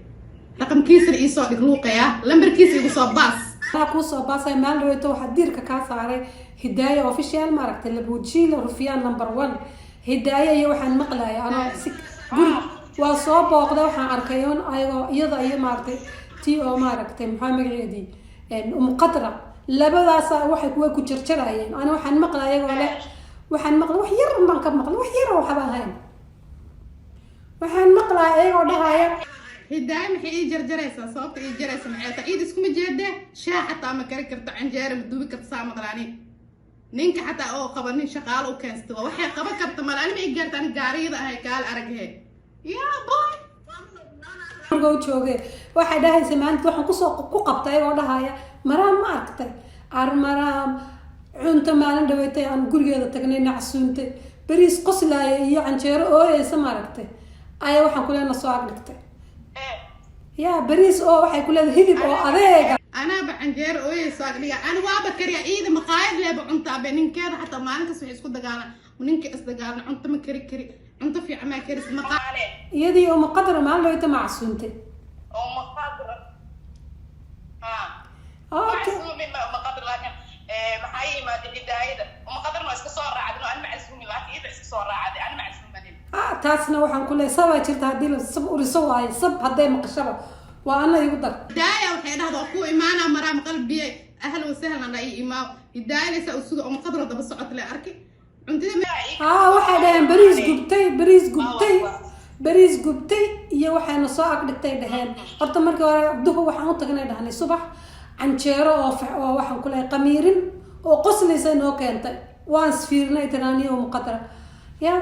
رقم كيس الإيصال يقلوقة يا لمبر كيس يقصوا باص ku soo baasay meel dhaweyto waxaa diirka kaa saaray hidaaya official maaragtay labuujiila rufiyaan number 1 hidaaya iyo waxaan maqlaaya anoo si guri waa soo booqday waxaan arkay oon ayagoo iyada iyo maaragtay tii oo maaragtay maxaa magaceedii qadra labadaas waxay kuwa ku jarjarayeen ana waxaan maqlaaya ayagoo leh waxaan maqlay wax yar baan ka maqlay wax yar oo waxba ahayn waxaan maqlaaya ayagoo dhahaya هداية محي جرجريسا صوبت جرجريسا معيتا إيد اسكو مجيدة شا حتى ما كاري كرتا عنجارة بدوبي كرتا سامة غلاني نينك حتى أو قبرني شغال أو كاستوا وحي قبر كرتا مالاني ما إيجارتاني قاريضة هاي كال أرقهي يا باي go jooge waxay dhahaysa maanta waxaan ku qabtay oo dhahaya maraam ma aragtay maraam cunto maalin dhaweetay aan gurigeeda tagnay nacsuuntay bariis qoslaaya iyo canjeero ooyeysa ma aragtay ayaa waxaan ku leenahay soo agdhigtay يا بريس أو حي كل هذا هذي أو أذيك أنا بعنجر أو يساق لي أنا وابكر يا إيد مقايد لي بعنتا بينك كذا حتى ما أنا كسوي إسكو دجانا ونك إسدجانا عنتا مكري عنتا في عماك كريس مقايد يدي أو مقدرة ما له يتمع سنتي أو مقدرة أوكي مقدرة لكن محايي ما تبي دايدة ومقدرة ما إسكو صار عادنا أنا معزومي لكن إيد إسكو صار عادي أنا معزومي taasna waxaan ku leeyahay sabay jirta hadii la sab uriso waay sab haday maqashaba waa ana igu dar daaya waxay dhahdo ku iimaana maraam qalbiye ahlan wa sahlan ay iimaa hidaayaysa usuga oo qadro daba socod le arki cuntida waxay dhaheen bariis gubtay iyo waxayna soo agdhigtay dhaheen horta markii hore duhu waxaan u tagnay dhahnay subax canjeero oo waxaan ku leeyahay qamiirin oo qoslaysa noo keentay waan isfiirnay tiraaniyo muqadara ya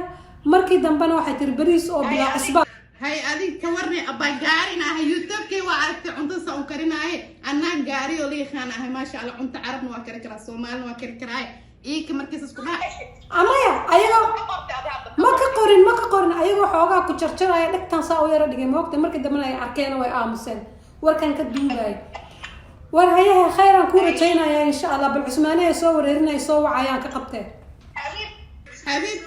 markii dambana waxay tir bariis oo bila cusba hay adig ka warni abba gaarina ah youtube-kii waa aragtay cunto soo karinaaye anaa gaari oo liiqaan ah maasha Allah cunto carabna waa kari karaa Soomaalina waa kari karaa iika markiis isku dhaay amaya ayaga ma ka qorin ayaga xoogaa ku jarjaraya dhigtan saa u yara dhigay moogtay markii dambana ay arkeen way aamuseen warkan ka duubay war hayaha khayran ku rajaynaya insha Allah bal Cusmaanay soo wareerinay soo wacayaan ka qabteen حبيب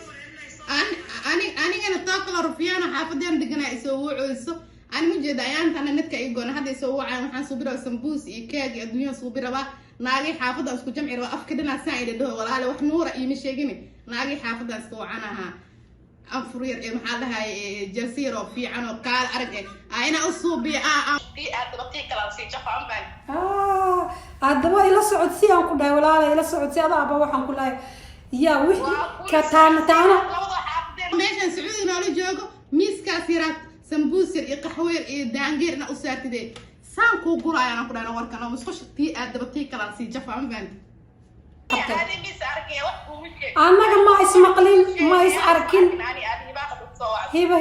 أنا أنا تاكل رفيانا حافظين دقنا يسووا عيسو أنا مجد أيام أنا نتك يقولون هذا يسووا عن وحن صبرة سمبوس إيكاج الدنيا صبرة بقى ناقي حافظ أسكو جمع روا أفكرنا سعيد ده ولا على وح نورة يمشي جيني ناقي حافظ أسكو عنها أفرير محلها جسيرة في عنو قال أرجع أنا أصوبي في أدبتي كلام سي جف عم بان أدبا إلى السعود سيان كلها ولا إلى السعود سيان أبا وحن كلها يا وح كتانا meeshan sacuudi noola joogo miiskaas yaraad sambuusir iyo qaxweer iyo daangeerna u saartidee saan kuu guraayaan ku dhaana warkan oo musqusha tii aad dabatay kala si jafa ma baan annaga ma ismaqlin ma is arkin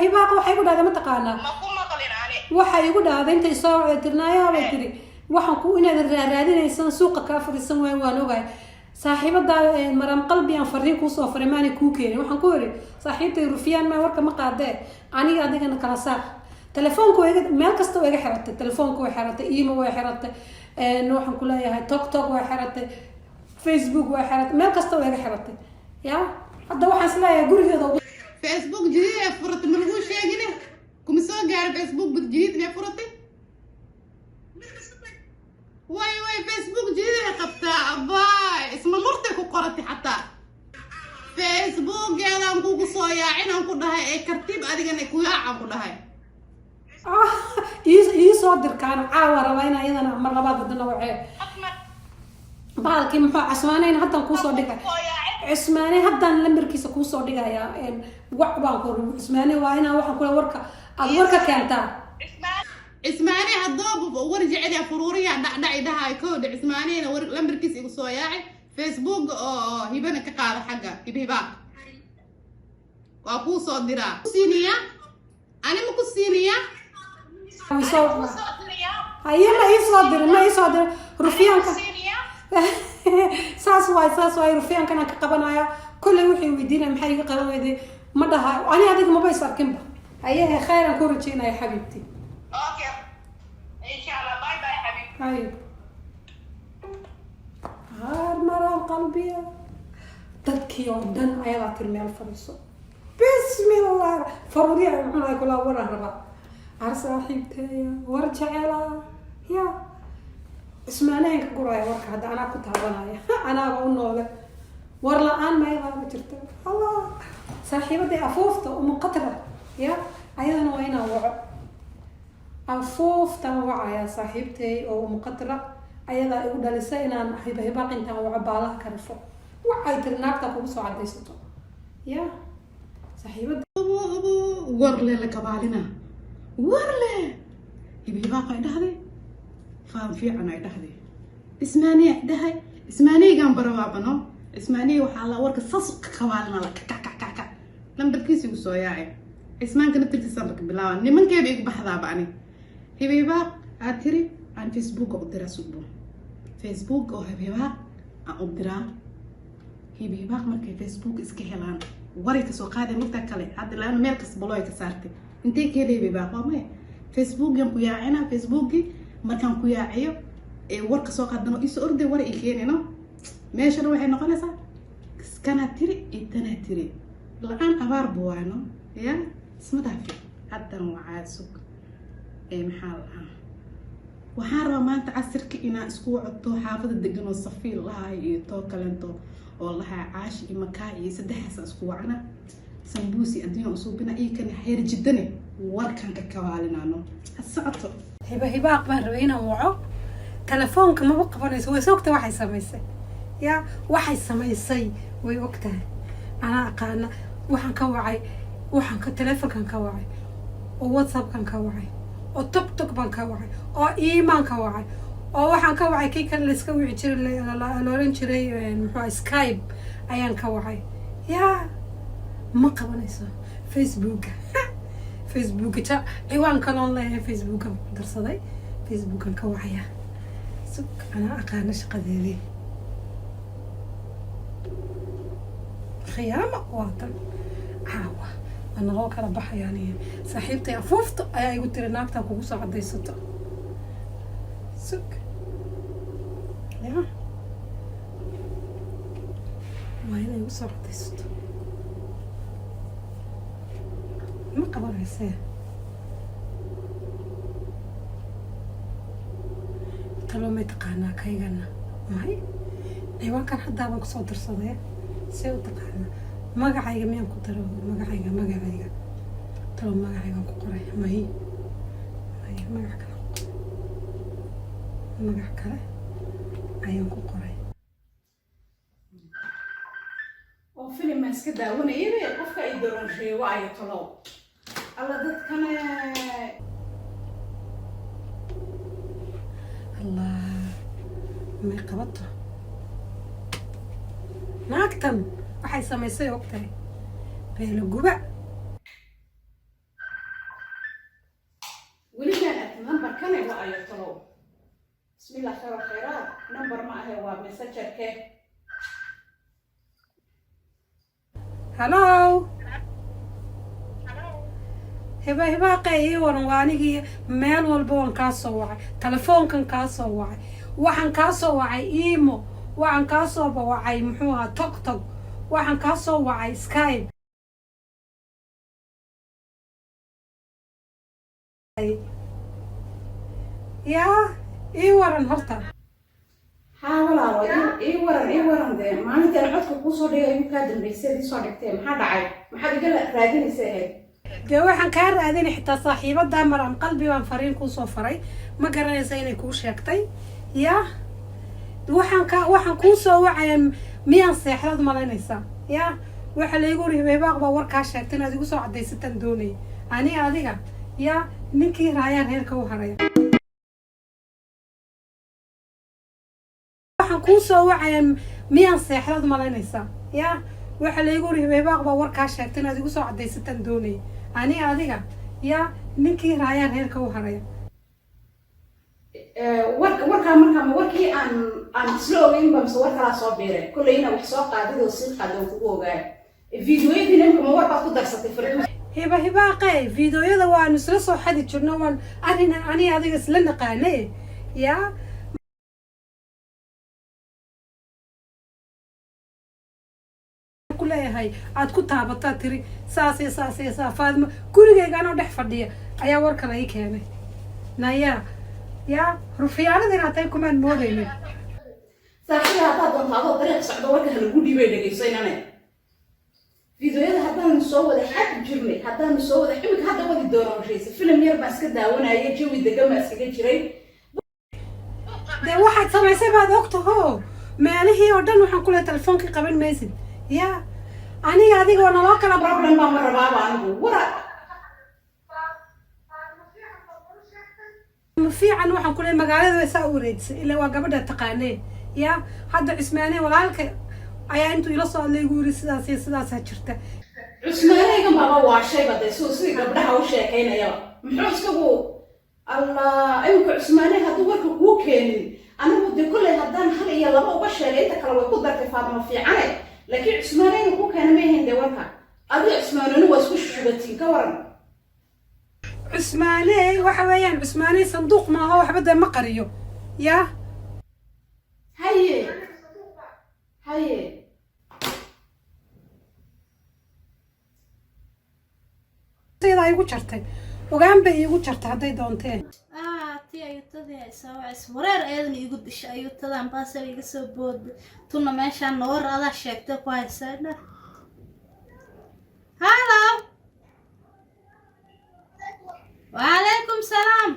hibaaq waxay ku dhahday ma taqaanaa waxay igu dhahday intay soo wacday tirnaayaa way tiri waxaan ku inaad raadinaysan suuqa kaa fadhiisan waay waan ogahay صاحبة مرام قلبي أن فريق وصو فريماني كوكيني وحن كوري صاحبتي رفيان ما ورك ما قاعدة أنا قاعدة أنا كلاساق تلفون كوي مال كستو ويجي حرته تلفون كوي حرته إيمو ويجي حرته نوحن كلها هاي توك توك ويجي حرته فيسبوك ويجي حرته مال كستو ويجي حرته يا هذا واحد سلايا قولي هذا فيسبوك جديد فرت ملقوش يا جنيه كم سو قاعد فيسبوك جديد يا فرتي واي فيسبوك جديد يا قبطة باي اسم مرتك وقرتي حتى فيسبوك يا لام كوكو صويا عين أنكو دهاي إيه كرتيب أديك إنك ويا أنكو دهاي يصدر كان عاورة وين أيضا مرة بعد الدنيا وعيه بالكي محو عثمانين حتى نكو صدقة عثماني حتى نلمركيس كو صدقة يا وعبان كور عثماني وين واحد كل وركة الوركة كانتا عثماني هالضوب ورجع لي فرورية دعي دهاي كود عثماني لمركز يقصوا ياعي فيسبوك هيبنا كقاعدة حقا يبهباك وأبو صدرا سينيا أنا مكو سينيا هيا ما يصدر رفيان ساس واي رفيان كان كقبنايا كل وحي ويدينا محي قبنا ويدي مدها أنا هذيك ما بيصير كمبا هيا خيرا كورتشينا يا حبيبتي هاي هار مرة قلبي تدكي ودن عيالات المال فرصو بسم الله فرودي عمنا كلها ورا ربا عرسا حبتي ورجع يا اسمعني قرايا ورك هذا انا كنت هبنايا انا بقول لك ورلا ان ما يلا بجرت الله صاحبتي افوفته ومقطره يا ايضا وين وعو افوفته وعا يا صاحبتي او مقطره ايضا يقول لسه ان هبه انت وعبالها كرفو وعي ترناقتك وسو عديسته يا صاحبتي ورله لكبالنا ورله يبي باقي دهدي فهم في عنا دهدي اسماني دهي اسماني كان بربابنو اسماني وحالا ورك صصق كبالنا لك كك لما بكيسي وسو ياعي اسمان كنت تلتسبك بلا نمن كيف يك بحذا باني هبي باق اتري عن فيسبوك اقدر اسبو فيسبوك او هبي باق اقدر هبي باق markay فيسبوك iska helaan waray ka soo qaaday midda kale hadda laan meel kasbalo ay ka saartay intee ka leebay baa qomay Facebook yan ku yaacina Facebook markaan ku yaaciyo ee war ka soo qaadano isoo orday war ay keenino meeshana waxay noqonaysaa iskana tiri intana tiri laan abaar buwaano ya isma daafi haddan waa suuq ee maxaa waxaan rabaa maanta casirka inaan isku wacdo xaafada degan oo safiil lahaa iyo too kalento oo lahaa caash iyo makaa iyo saddexaas isku wacna sambuusi adduun usubina iyo kan xeer jidane warkan ka kawaalinaano socoto هبه أقبل ربينا وعو تلفون كم بقى بنيس وسوقته واحد سميسي يا واحد سميسي ويوقتها أنا أقانا وحن كوعي وحن كتلفون كان كوعي وواتساب كان كوعي وتوك توك بان كوعي وإيمان كوعي وحن كوعي كي كان لسكوي يشتري لورين شري محو سكايب أيان كوعي يا ما قبنيسه فيسبوك فيسبوك تا عوان كان الله فيسبوك درصدي فيسبوك كوعيا سك انا اقانا شقديدي خيامة واطن عاوة انا لو كلا بحا يعني صاحبتي افوفت ايا قلت لي ناقتا كوكوسا عديستا سك يا وهنا يوصل عديستا ما قبل عساه تلو ما تقانا كايغانا ماي ايوان كان حدا با كسو درسداي سيو تقانا مغعيغا ميان كدرو مغعيغا تلو مغعيغا كقري ماي مغع كلا ايان كقري oo filim ma iska daawanayay qofka ay doran sheego ay tolo alla dadkana الله ما قبضته naagtan waxay samaysay ogtahay beelo guba weligaan at numberkana waa ay tolo bismillah khayraad number ma ahe waa messengerke هلو هبه قاي وانigii meel walba waan ka soo wacay telefoonkan ka soo wacay waxaan ka soo wacay imo waxaan ka soo wacay muxuu ahaa TikTok waxaan ka soo wacay Skype ya waran horta ها ولا إيه ورن ده ما أنت العطف قصور ده يمكن دمبيسة دي صادقتين ما حد عاي ما حد قال رادين يسهل dee waxaan kaa raadinay xitaa saaxiibada maran qalbi baan fariin kuu soo faray ma garanaysa inay kuu sheegtay ya waxaan kuu soo wacaya miyaan seexdad malaynaysaa ya waxa laygu uri beebaaq baa warkaa sheegtay inaad igu soo cadaysataan doonay adiga ya ninkii raayaan reerka u haraya waxaan kuu soo wacaya miyaan seexdad malaynaysaa ya waxa laygu uri beebaaq baa warkaa sheegtay inaad igu soo cadaysataan doonay adiga ya ninkii raayaan reerka u haraya warka markaa warkii aan isla ogeyn ba mise warkalaa soo biiray kollayna wax soo qaadid oo sii qaado kugu ogaay fiidiyoyadii nimka ma warbaad ku darsatay farduus hibaaqay fiidiyoyada waan isla soo xadi jirno waan adiga isla naqaanay ya leeyahay aad ku taabataa tiri saas iyo saas iyo saa Faadimo gurigayga anoo dhex fadhiya ayaa warkan ay keenay naya yaa rufiyaanada inaad tahay kumaan moodaynin saaxiib haddaad doonto adoo dariiq socdo warka halagu dhiibay dhegaysaynane fiidiyoyada haddaanu soo wada xaqi jirnay haddaanu soo wada imika hadda wadi doono raysa filim yar baan iska daawanaya jawi degan baan iskaga jiray dee waxaad samaysay baad ogtaho meelihii oo dhan waxaan ku leeyahay telefoonkii qaban maysid yaa aniga adigoo naloo kala problem baan ma rabaaba anigu wara ma fiican waxaan ku leeyahay magaalada way saa u wareejisay ilaa waa gabadha taqaanee yaa hadda cismaanee walaalka ayaa intuu ila soo hadlay igu yiri sidaas iyo sidaasaa jirta cusmaaneygan baaba waashayba dee sidii gabdhaha u sheekaynayaba muxuu iskagu allah imika cusmaaney hadduu warka kuu keenin anigu dee kolley haddaan hal iyo laba uga sheegay inta kale way ku dartay Faadimo fiicane laakiin cusmaaneyga kuu keena ma ahayn dee warka adiga cusmaaneyna waa isku shubatiin ka waran cusmaaney waxa weeyaan cusmaaney sanduuq maaha waxba dee ma qariyo yaa haye haye sida igu jartay ogaan bay igu jartay hadday doonteen ti ayuutadii ay soo wacis wareer eedan igu disha ayuutadan baasal iga soo booda tuna meeshaan noor adaa sheegtay ku haysaana hallo وعليكم السلام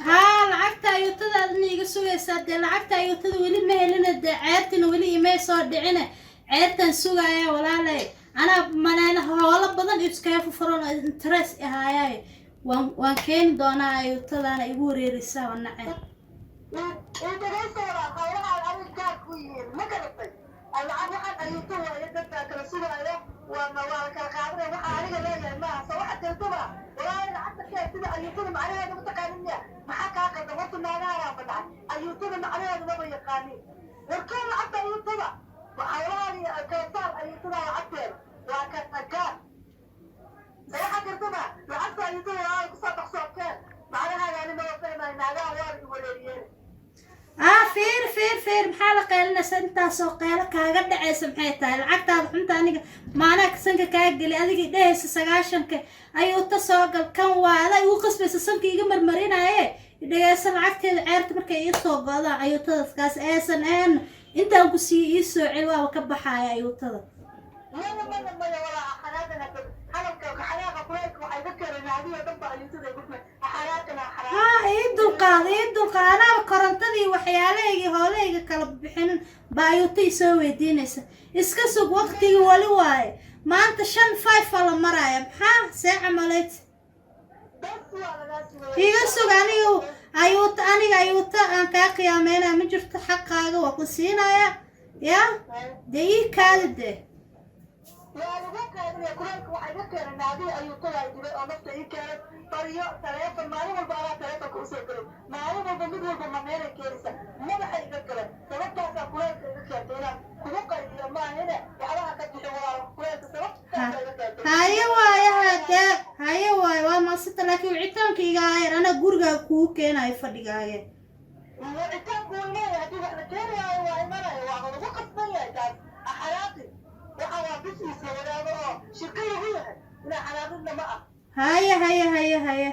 ها lacagta ayuutada adna iga sugaysaa dee lacagta ayuutada weli ma helina dee ceertina weli imay soo dhicine ceertan sugaya walaalay anaa maleena howlo badan iskaga fufuran oo interest ahaayaay waan keeni doonaa ayuutadana igu wareerisaa waa nacay فير محل قيلنا سنتا سو قيل كاغا دحيس maxay tahay lacagtaada xunta aniga maana sanka ka gali adiga dheeysa sagaashanka ayuu ta soo gal kan waala uu qasbaysa sanka iga marmarinaye dhageysa lacagteeda ceerta markay ii soo go'da ayuu tadkaas aysan aan intaan ku sii ii soo cilwaa ka baxaya ayuu tada dulqaadana korontadii waxyaalahaygii hoolayga kala bixinin baa ayuutay soo weydiinaysa iska sug waqtigii wali waaye maanta 5 la maraya maxaa see camaleed iga sug aniga ayuuta aan kaa qiyaameyna ma jirto xaqaaga waa ku siinaya ya dee ii kaadi dee haye waaye waa maasita laakiin wicitaankayga aayar anaa gurigaa kuu keenayo fadhigaaye haye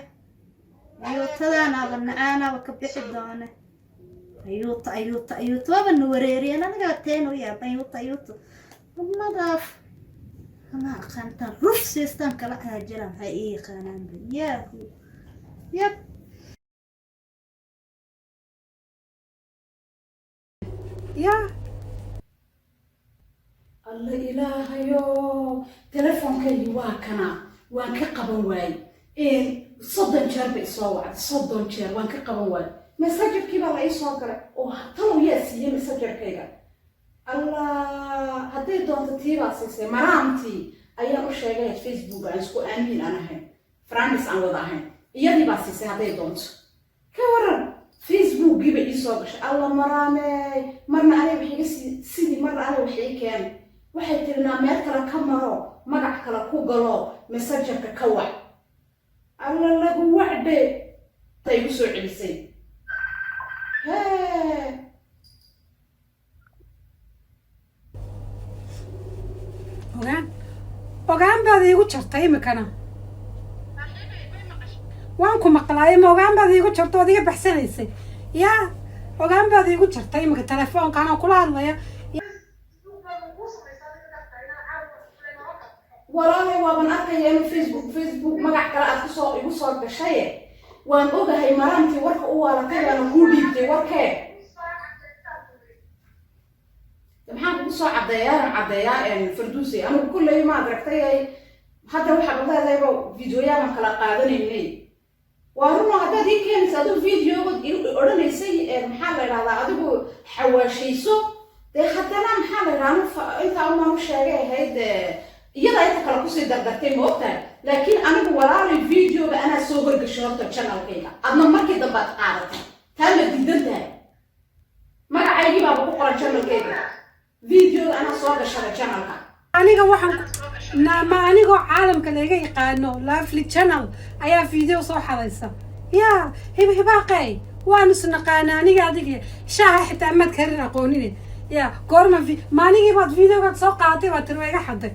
ayuutadaanaaba nacaanaaba ka bixi doone ayuuta waaba na wareeriyeen anigaa teen u yaaba ayuuta madaaf ama aqaantaan ruf siistaan kala aajira maxay ii yaqaanaanba yab ya alla ilaahayo telefonkaygi waa kana waan ka qaban waayey 30 jeer bay soo wacday 30 jeer waan ka qaban waayey messengerkii baa la ii soo galay oo talow yaa siiyey messengerkayga allah hadday doonto tii baa siisay maraamtii ayaan u sheegay Facebook aan isku aamin aan ahayn friends aan wada ahayn iyadii baa siisay hadday doonto ka waran Facebook-gii bay ii soo gashay alla maraamey marna aniga waxiga sidii marna aniga waxay keenay waxay tirnaa meel kale ka maro magac kale ku galo messengerka ka wac alla lagu wacde tay u soo celisay iigu jartay imikana waan ku maqlaayay ma ogaan baad iigu jarto ood iga baxsanaysay yaa ogaan baad iigu jartay imika telefoonkaan oo kula hadlaya walaalay waaban arkaya inuu facebook magac kale aad igu soo gashaye waan ogahay maalintii warka u waalatay waana kuu dhiibtay warkee maxaan kugu soo caddeeyaa farduusi anigu kulley maad aragtay hadda waxaad leedahayba videoyaaban kala qaadanaynay waa runo haddaad ii keenaysa adigu videogood odhanaysay maxaa la idhahdaa adigu xawaashayso dee haddana maxaa la idhahdaa intaa umaan u sheegay ahayd iyada inta kale kusii dardartay ma ogtahay laakiin anigu walaalay videoga anaa soo horgashay horta channelkayga adna markii dambe aad qaadatay taa ma diidan tahay magacaygii baaba ku qoran channelkayga videoga anaa soo gashada channelka aniga waxaan ma anigoo caalamka laga yaqaano Lovely Channel ayaa video soo xadaysa yaa hibaaqay waan isnaqaana aniga adiga shaaha xitaa mad karin aqoonine yaa goorma maaligii baad videoga soo qaadatay baad tiri iga xaday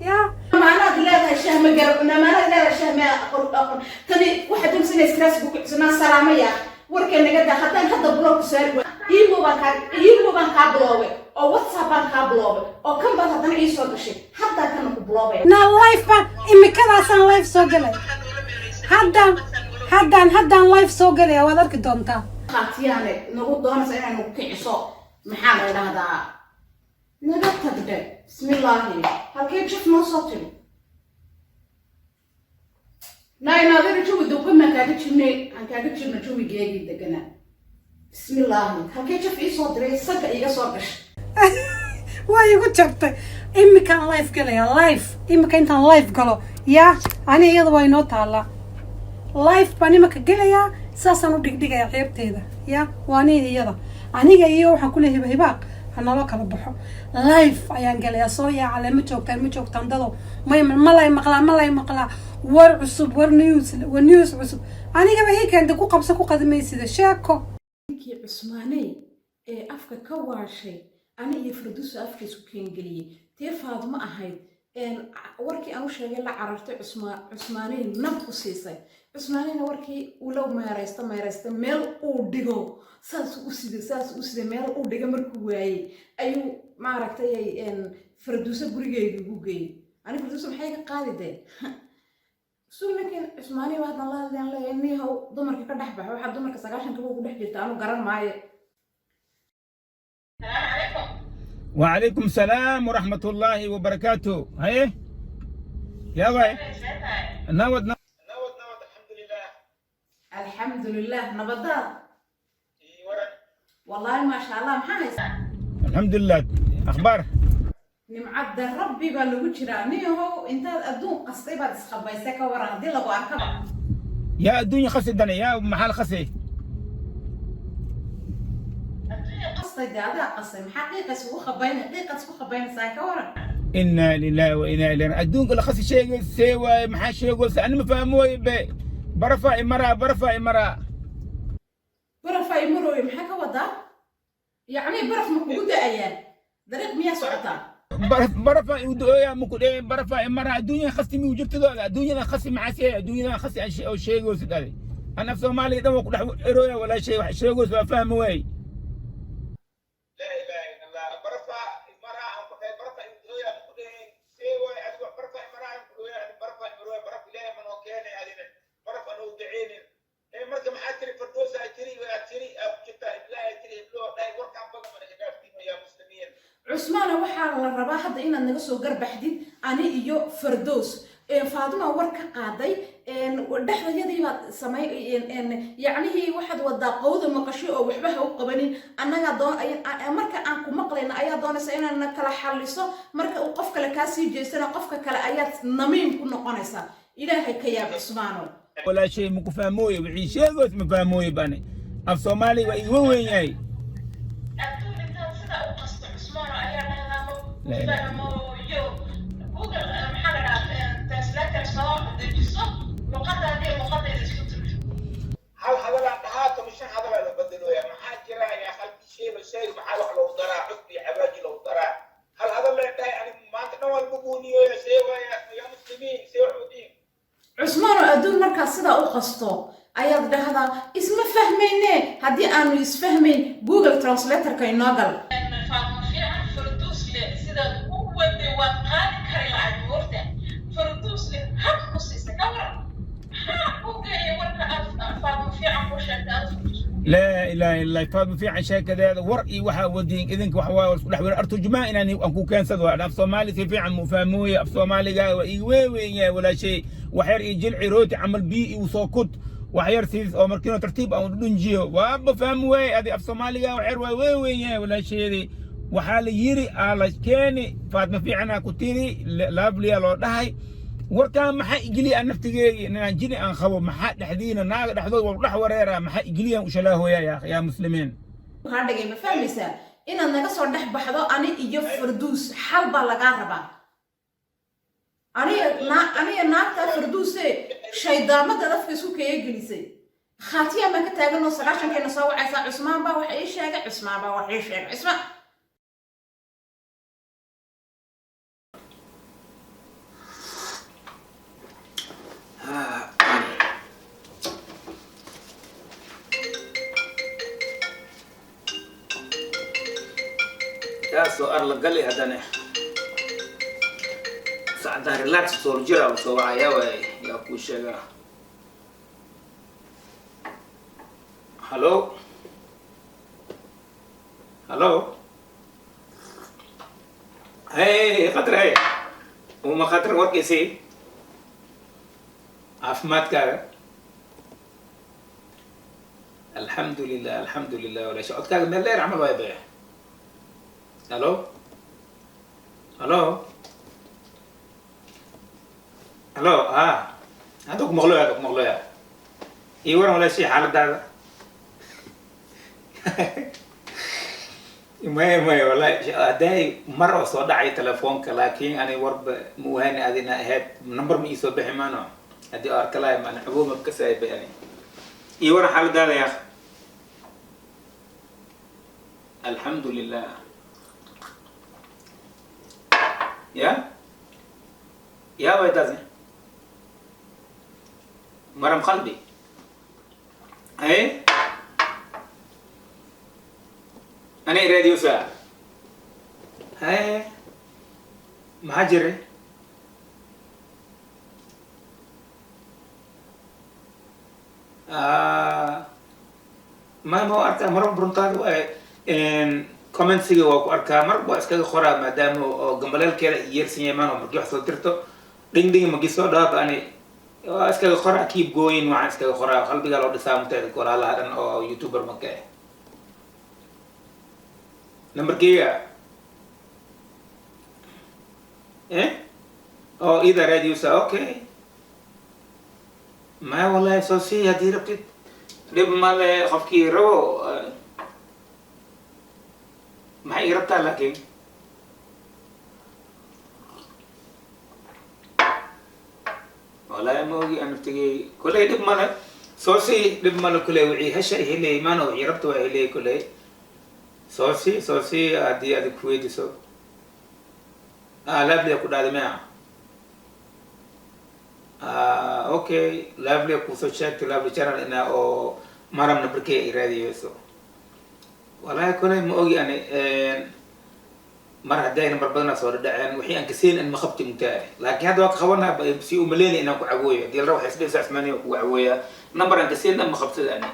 yaa maanaad leedahay shaah ma garabna maanaad leedahay shaah ma aqoon tani waxa dumsina stress ku kicina salaamaya warkeen naga daa haddaan hadda blog saari iimo baan ka blogay oo WhatsApp baan ka blogay oo kan baad haddana ii soo gashay hadda kan ku blogay na live baan imikadaasaan live soo galay haddaan live soo galay waad arki doontaa qaatiyaane nagu doonaysa inaan nagu kiciso maxaa la idhahdaa naga tagde bismillaahi halkee jif noo soo tiri naadira jawi dawka maan kaaga jirnay aan kaaga jirno jawigeegii deganaa bismillaahi halkee jif ii soo diray saga iiga soo gashay waa igu jabtay imikaan live galaya imika intaan live galo yaa ani iyada waa inoo taallaa live baan imika gelayaa saasaan u dhigdhigaya ceebteeda yaa waa ani iyada aniga iyo waxaan ku leeyahay hibaaq hanalo kala baxo live ayaan galayaa soo yaacale ma joogtaan dado malay maqlaa war cusub war news cusub anigaba ii keenta ku qabso ku qadimaysida sheeko ninkii cusmaaney ee afka ka waashay ani iyo farduusa afka isku keengeliyey tee faadmo ahayd warkii aan u sheegay la carartay cusmaaney nab ku siisay cusmaaneyna warkii uu la meeraysta meel uu dhigo saas u sida meel uu dhiga markuu waayey ayuu maaragtay farduusa gurigeyga ugu geeyey ani farduusa maxay ka qaadi dee suunakin cusmaaney waa haddan la hadleen leeyahay niihow dumarka ka dhex baxo waxaa dumarka 9 kaba ugu dhex jirta anu garan maayo وعليكم السلام ورحمة الله وبركاته. هاي يا باي نود الحمد لله نبضات والله ما شاء الله محايس الحمد لله. أخبار نمعد ربي بالو جراني هو انت ادون قصتي بعد اسخبايسك ورا دي لو اركب يا الدنيا خسي الدنيا يا محل خسي إنا لله وإنا إليه راجعون. الدون كل خسي شيء سوى محل شيء يقول أنا ما فهموه برفع إمرأة برفع إمرأة محل وضع يعني برف مكودة أيام دريق مياه سعطان برفع يودويا ممكن إيه برفع إمرأة الدنيا خسي مي وجبت ذا الدنيا خسي مع شيء الدنيا خسي أو شيء يقول هذا أنا في مالي ده ما كل إرويا ولا شيء يقول فاهم وين عثمان waxaa la rabaa hadda inaad naga soo garbaxdid ani iyo Fardoos Faaduma war ka qaaday dhaxdayadii baad samay yacni waxaad wadaa qowda maqasho oo waxba ha u qabanin annaga marka aan ku maqlayna ayaa doonaysa inaan kala xalliso marka uu qof kale ka sii jeestana qofka kale ayaad namiin ku noqonaysaa ilaahay ka yaab Cusmaano ولا شيء مكو فهموه وعيش يقول ما فهموه بني أف سومالي وين جاي هل هذا العقاد مش هذا اللي بدلوا يا محاجر يا خلق شيء محل لو ضرع عقبي عباجي لو ضرع هل هذا اللي يعني ما تنوى البقوني يا شيء يا qasto ayaad dhahdaa isma fahmayne haddii aanu isfahmayn google translatorka inoo gal لا إله إلا الله فاضل في عشاء كذا ورقي وحا ودين إذنك وحوا وحوا أرتجما إنني أنكو كان سدوا أف صومالي في عن مفهموي أف صومالي قا وي ولا شيء وحير يجل عروتي عمل بيئي وسوكت وحير سيس أو مركينو ترتيب أو دنجيو وأب فهموي هذه أف صومالي قا وحير وي ولا شيء وحال يري على كاني فاطمة في عنا كتيري لابلي لو دهي warkaan maxaa igeliya aan naftigeega inaan jini aan qabo maxaa dhexdiina naaga dhexdood wal dhex wareera maxaa igeliya u shalaahoya yaa muslimiin waxaan dhagay ma fahmaysaa inaad naga soo dhex baxdo ani iyo farduus xal baa lagaa rabaa aniga naagta farduuse shaydaamada dadka isku kaya gelisay khaatiya ma ka taaganoo sagaashankeena soo wacaysaa cusmaan baa wax ii sheegay cusmaan baa wax ii sheegay cusmaan سؤال لقلي هذا ساعتها ريلاكس صور جرا وصور يا كل شيء هلو هاي خطر هاي وما خطر وقت سي عفمات كار الحمد لله ولا شيء أتكلم من الليل عمل وايبه الو هذوك مغلويا ايوه ولا شيء حال هذا ما والله داي مره سو دعي تليفونك لكن انا ورب موهاني ادينا هاد نمبر مي سو بخي مانو ادي اركلاي ما عبومه بكساي يعني ايوه حال هذا يا اخي الحمد لله يا ويدازي مرم قلبي ايه انا راديو ساعة هاي مهاجري ما هو أركا مرم برنتاج كومنتسيga waa ku arkaa mar baa iskaga qoraa maadaama oo gambalaalkeeda yeersan yamaan oo markii wax soo dirto ding ma gisoo dhaaf ani waa iskaga qoraa keep going waxaan iskaga qoraa qalbiga loo dhisaa mutaada qoraalaha dhan oo youtuber ma ka numberkiga oo ida radio sa okay ma wallahi soo si hadii rabtid dib male qofkii rabo ما يربطها لكن والله موجي أنا بتجي كله يدب ماله صوصي دب ماله كله وعي هالشيء هلي ما نو يربطه هلي كله صوصي أدي كويت سو لا بلي أكون هذا معه أوكي لا بلي أكون سوشيال لا بلي شرنا إنه أو مرام نبركي إرادي يسو والله كله موجي أنا مرة دايما بربنا صور دعان وحين كسين إن مخبتي متاعي لكن هذا وقت خونا بسيء مليني إنه كعوية دي الروح يسبي ساعة ثمانية وعوية نمبر إن كسين إن مخبتي أنا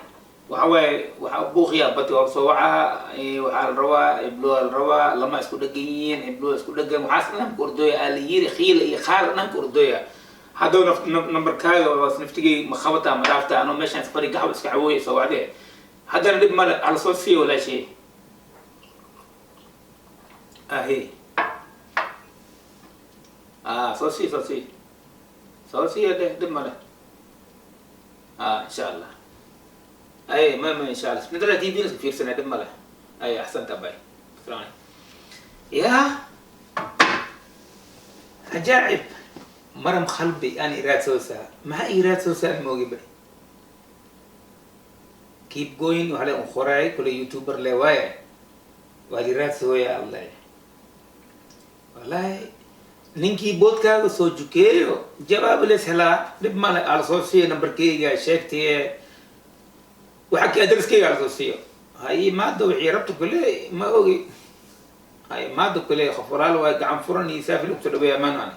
وحوي وحبوخيا بتي وبصوعة وحال الروا يبلو الروا لما يسكو دقيين يبلو يسكو دقين وحاسن نم كردوية اليري خيل يخال نم كردوية هذا نمبر كاي ونفتقي مخبطة مدافتا أنا ماشي نسفري قهوة سكعوية سوادي هذا ندب مال على صوت فيه ولا شيء هي صوصي هذا دب مال إن شاء الله أي ما إن شاء الله ندري تي في كثير سنة دب مال أي أحسن تبعي سلام يا عجائب مرم قلبي أنا إيراد سوسة ما إيراد سوسة موجبة keep going وهلا أخراي كل يوتيوبر لوايا وهذه رات سويا الله والله ninkii boodkaaga soo jukeeyo jawaab lees helaa dhib male ala soo siiyo nambarkeyga sheegtay waxa ka adreskeyga ala soo siiyo hay maado wixii rabto kule ma ogi hay maado kule khafuraal waa gacan furan iyo saafil ku dhaweeya maan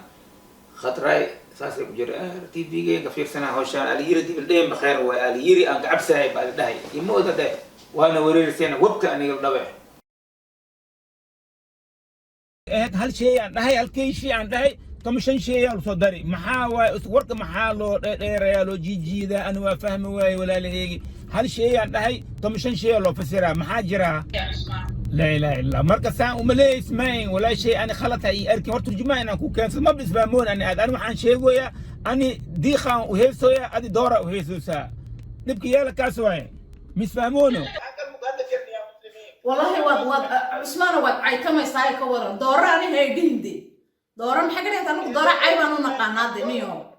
khatray saasay ku jira TV-ga ka fiirsanaa hawshaan aliyiri dib dheem bخير waa aliyiri aan gacabsahay baa dhahay imooda day waana wareersana wabka aniga dhawe hal shay aan dhahay halkay shay aan dhahay كمشان شيء أو صدري محاوى ورك محالو ريالو جيدا أنا وافهم واي ولا لهيجي هل شيء عند هاي كمشان شيء لو فسرها محاجرها لا إله إلا الله مركز سان وملي اسمين ولا شيء أنا خلطها أركي ورت الجماعة أنا كو كان ما بيسفهمون أنا محن شيء ويا أنا ديخا وهي سويا أدي دورة وهي سوسا نبكي يلا كاسوين مسفهمونه والله واد عثمان واد عيتما يساي كورا دورة أنا هي ديندي دورة محقرة تانو دورة عيبانو نقانا دنيو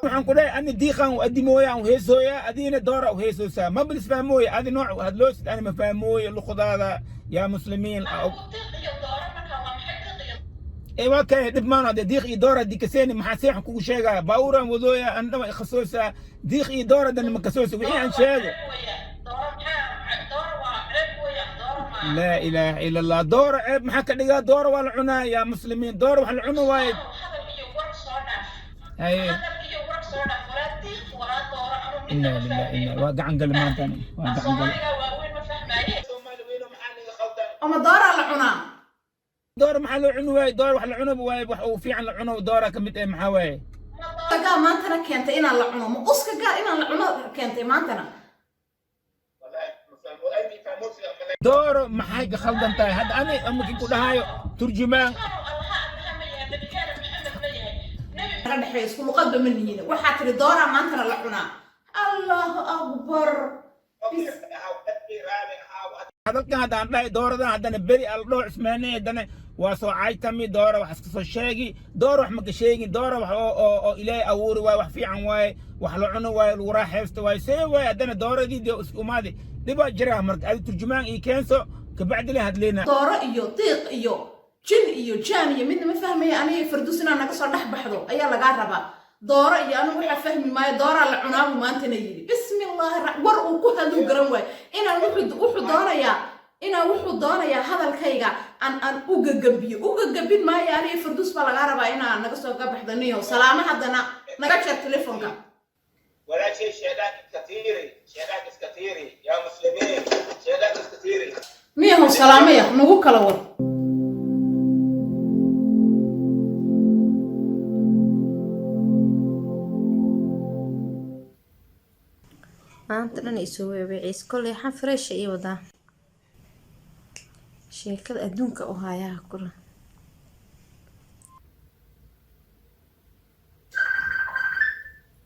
waxaan ku leeyahay ani diiqan u adimooyaan heesooya adina doora u heesoosa ma bil fahmooy adi nooc had loo sid ani ma fahmooy luqadaada ya muslimiin waa kay dib maana diiq iyo doora dikaseen maxaa seexan kugu sheegaa baawran wadooya an dhama khasoosa diiq iyo doora dan ma kasoosa wixii aan sheego لا إله إلا الله دور عيب محك دقا دور ولا عنا يا مسلمين دور وحل عنا وايد أي إنا لله إنا واقع عن قلب ما تاني واقع عن قلب أما دور على عنا دور محل عنا وايد دور وحل عنا وايد وفي عن العنا ودورة كمت إيه محاوي تقا ما أنتنا كنت إنا العنا مقصك قا إنا العنا كنت ما أنتنا دور محاجة خلدن تاي هذا أنا أمك يقول هاي ترجمان أنا حيس كل قدم مني هنا وحتى دورة ما أنت لعنا الله أكبر هذا كان هذا عندنا دورة ده عندنا بري الله عثمانية عندنا واسو عايتمي دورة وحسكسو شاقي دورة وحمك شاقي دورة وح إلهي أوري واي وحفي عن واي وحلعنو واي الوراء حفظ واي سي واي عندنا دورة دي وماذي دبا جرا مرق هذا ترجمان كانسو كبعد له هدلينا دورة إيو طيق إيو جن إيو جان إيو من ما فهمي أنا فردوسنا أنا كسر نح بحضو أيا لقاربا دورة إيو أنا وحا فهمي ما دورة العناب ما أنت نيجي بسم الله الرحمن ورقو كهدو قرنوي إنا وحو دورة يا إنا وحو دورة يا هذا الكيغا أن أوغا قبي ما يعني فردوس بلقاربا إنا نكسر قبحضنيو سلامة حدنا نكتشر تليفونك ولا شيء شهادات كثيرة يا مسلمين شهادات كثيرة مية سلامية نقول كلاور maanta dhan isoo weeciis kolley waxaan fresh ii wadaa sheekada adduunka u hayaa kula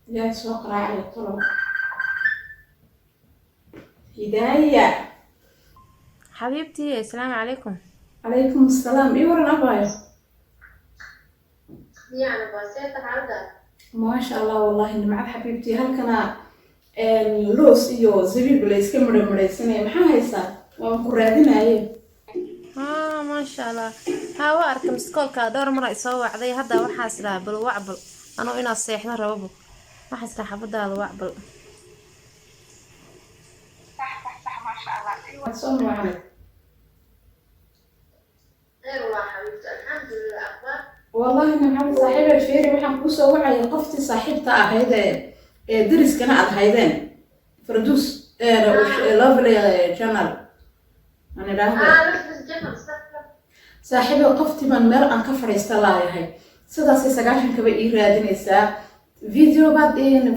يا سوق راعي الطلب هداية حبيبتي السلام عليكم عليكم السلام ايه ورا نبايا يعني بسيطة عندك ما شاء الله والله إن معك حبيبتي هل كان اللوس إيو زبيب بلايس كمرة مريسنة محا هيسا ومقرادين أيه ما شاء الله ها واركم سكولكا دور مرة يسوي عضي هذا وحاسلا بالوعبل أنا إنا الصيحنا ربابو وحاسلا حفظها الوعبل صح ما شاء الله أتصور معك أيوة حبيبتي الحمد لله أخبار والله إن محمد صاحب الفيري وحن كوسو وعي قفتي صاحبتها هيدا درس كنا هيدين فردوس لافلي جنرال أنا راهب صاحبي قفتي من مر أن كفر يستلاي هاي سداسي سجاشن كبي إيرادين إسا فيديو بعدين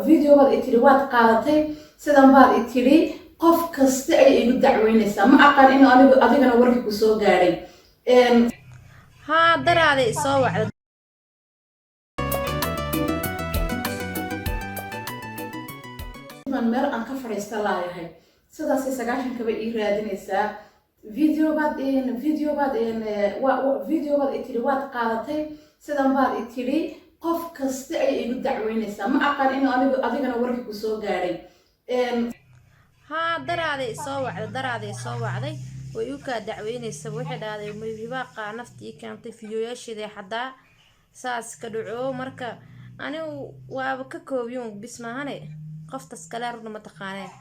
فيديو إتريوات قاعدتي سدام بعد إتري قف كستعي الدعوين إسا ما أقل إنه أنا أدينا ورك كوسو جاري ها درادي يسوي من مر أن كفر يستلاي هاي سداسي سجاشن كبي إيرادين إسا فيديو بعدين إتريوات قاعدتي سدام بعد إتري قف كستعي الدعوين إسا ما أقل إنه أنا أدينا ورك كوسو جاري ها درادي يسوي way u kaa dacweynaysa waxay dhahday hibaaqa naftii keentay fiyoyaasheeda xadaa saas ka dhaco marka anigu waaba ka koobiyun bis maahane qoftas kale runa ma taqaaneen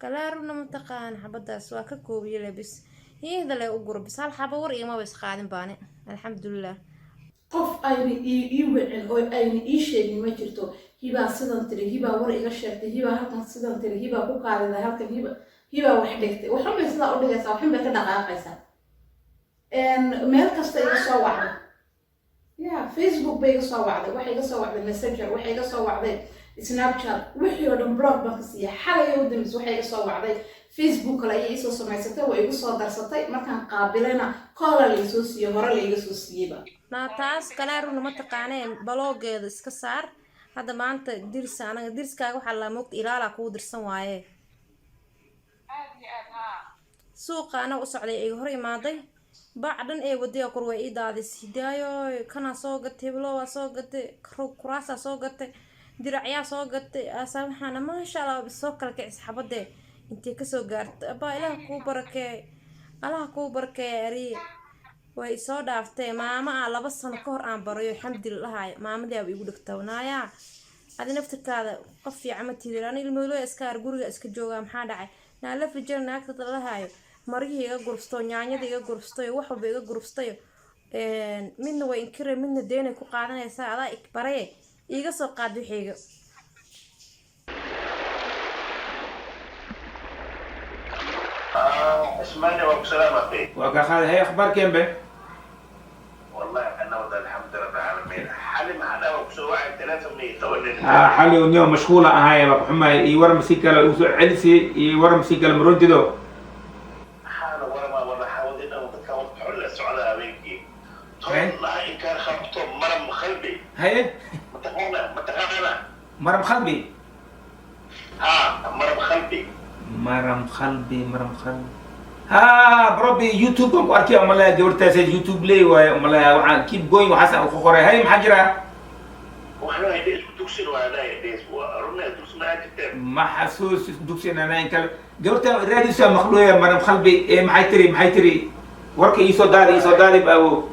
kale runa ma taqaan xabadaas waa ka koobiye lebis هذا اللي أقول بس هالحبة ورقة ما بس قاعدين باني الحمد لله qof ayna ii wicin oo ayna ii sheegin ma jirto hibaa sidan tiri hibaa war iga sheegtay hibaa halkan sidan tiri hibaa ku qaadiday halkan hibaa wax dhigtay waxan bay sidaa u dhigaysaa waxan bay ka dhaqaaqaysaa meel kasta iga soo wacday ya Facebook bay iga soo wacday waxay iga soo wacday messenger waxay iga soo wacday snapchat wixii oo dhan blog baan ka siiyay xalay u dambeys waxay iga soo wacday Facebook kale ayay soo samaysatay way igu soo darsatay markaan qaabilayna call la soo siiyay hore la iga soo siiyayba taas kale runa ma taqaaneen baloogeeda iska saar hadda maanta dirsa anaga dirskaaga waxa la moogta ilaala ku dirsan waaye suuqa ana u socday ay hore imaaday bacdan ee wadiga kor way ii daadis hidaayo kana soo gatay bilowaa soo gatay kuraasa soo gatay diracyaa soo gatay asabaxana ma sha Allah soo kala kicis xabadee intii ka soo gaartay abaa ilaah ku barakee Allah ku barakee ari way soo dhaaftay maama 2 sano ka hor aan barayo alxamdulillah maamadii ay igu dhigtawnaaya adi naftirkaada qof fiican ma tiidir aan ilmoolo iska guriga iska jooga maxaa dhacay naa la fijar naagta la hayo marihii iga gursto nyaanyada iga gursto wax walba iga gursto midna way inkireen midna deena ku qaadanaysa adaa ikbaree iga soo qaad wixiga اسمعني وبسلامتك. وكخذ هي اخبار كم به؟ والله انا وضع الحمد لله رب العالمين. حالي معنا وبسوي 300 تولي. حالي ونيو مشغولة هاي بقى حما يورم سيكل علسي يورم سيكل مرددو. حالا ورا ما ورا حاولنا وتكون حل السعودة أبيكي. والله إن كان خبطه مرم خلبي. هاي؟ متغنى. مرم خلبي. مرم خلبي. مرم خلبي ها بربي يوتيوب أمك أركي أملا جورتا سيد يوتيوب لي وأملا وعن كيب جوين وحسن وخوري هاي محجرة وحنا يديس دوكسين وأنا يديس ورنا دوكسين ما جبت ما حسوس دوكسين أنا إنكال جورتا راديو سام مخلوية مرم خلبي إيه محيتري ورك يسودالي بأو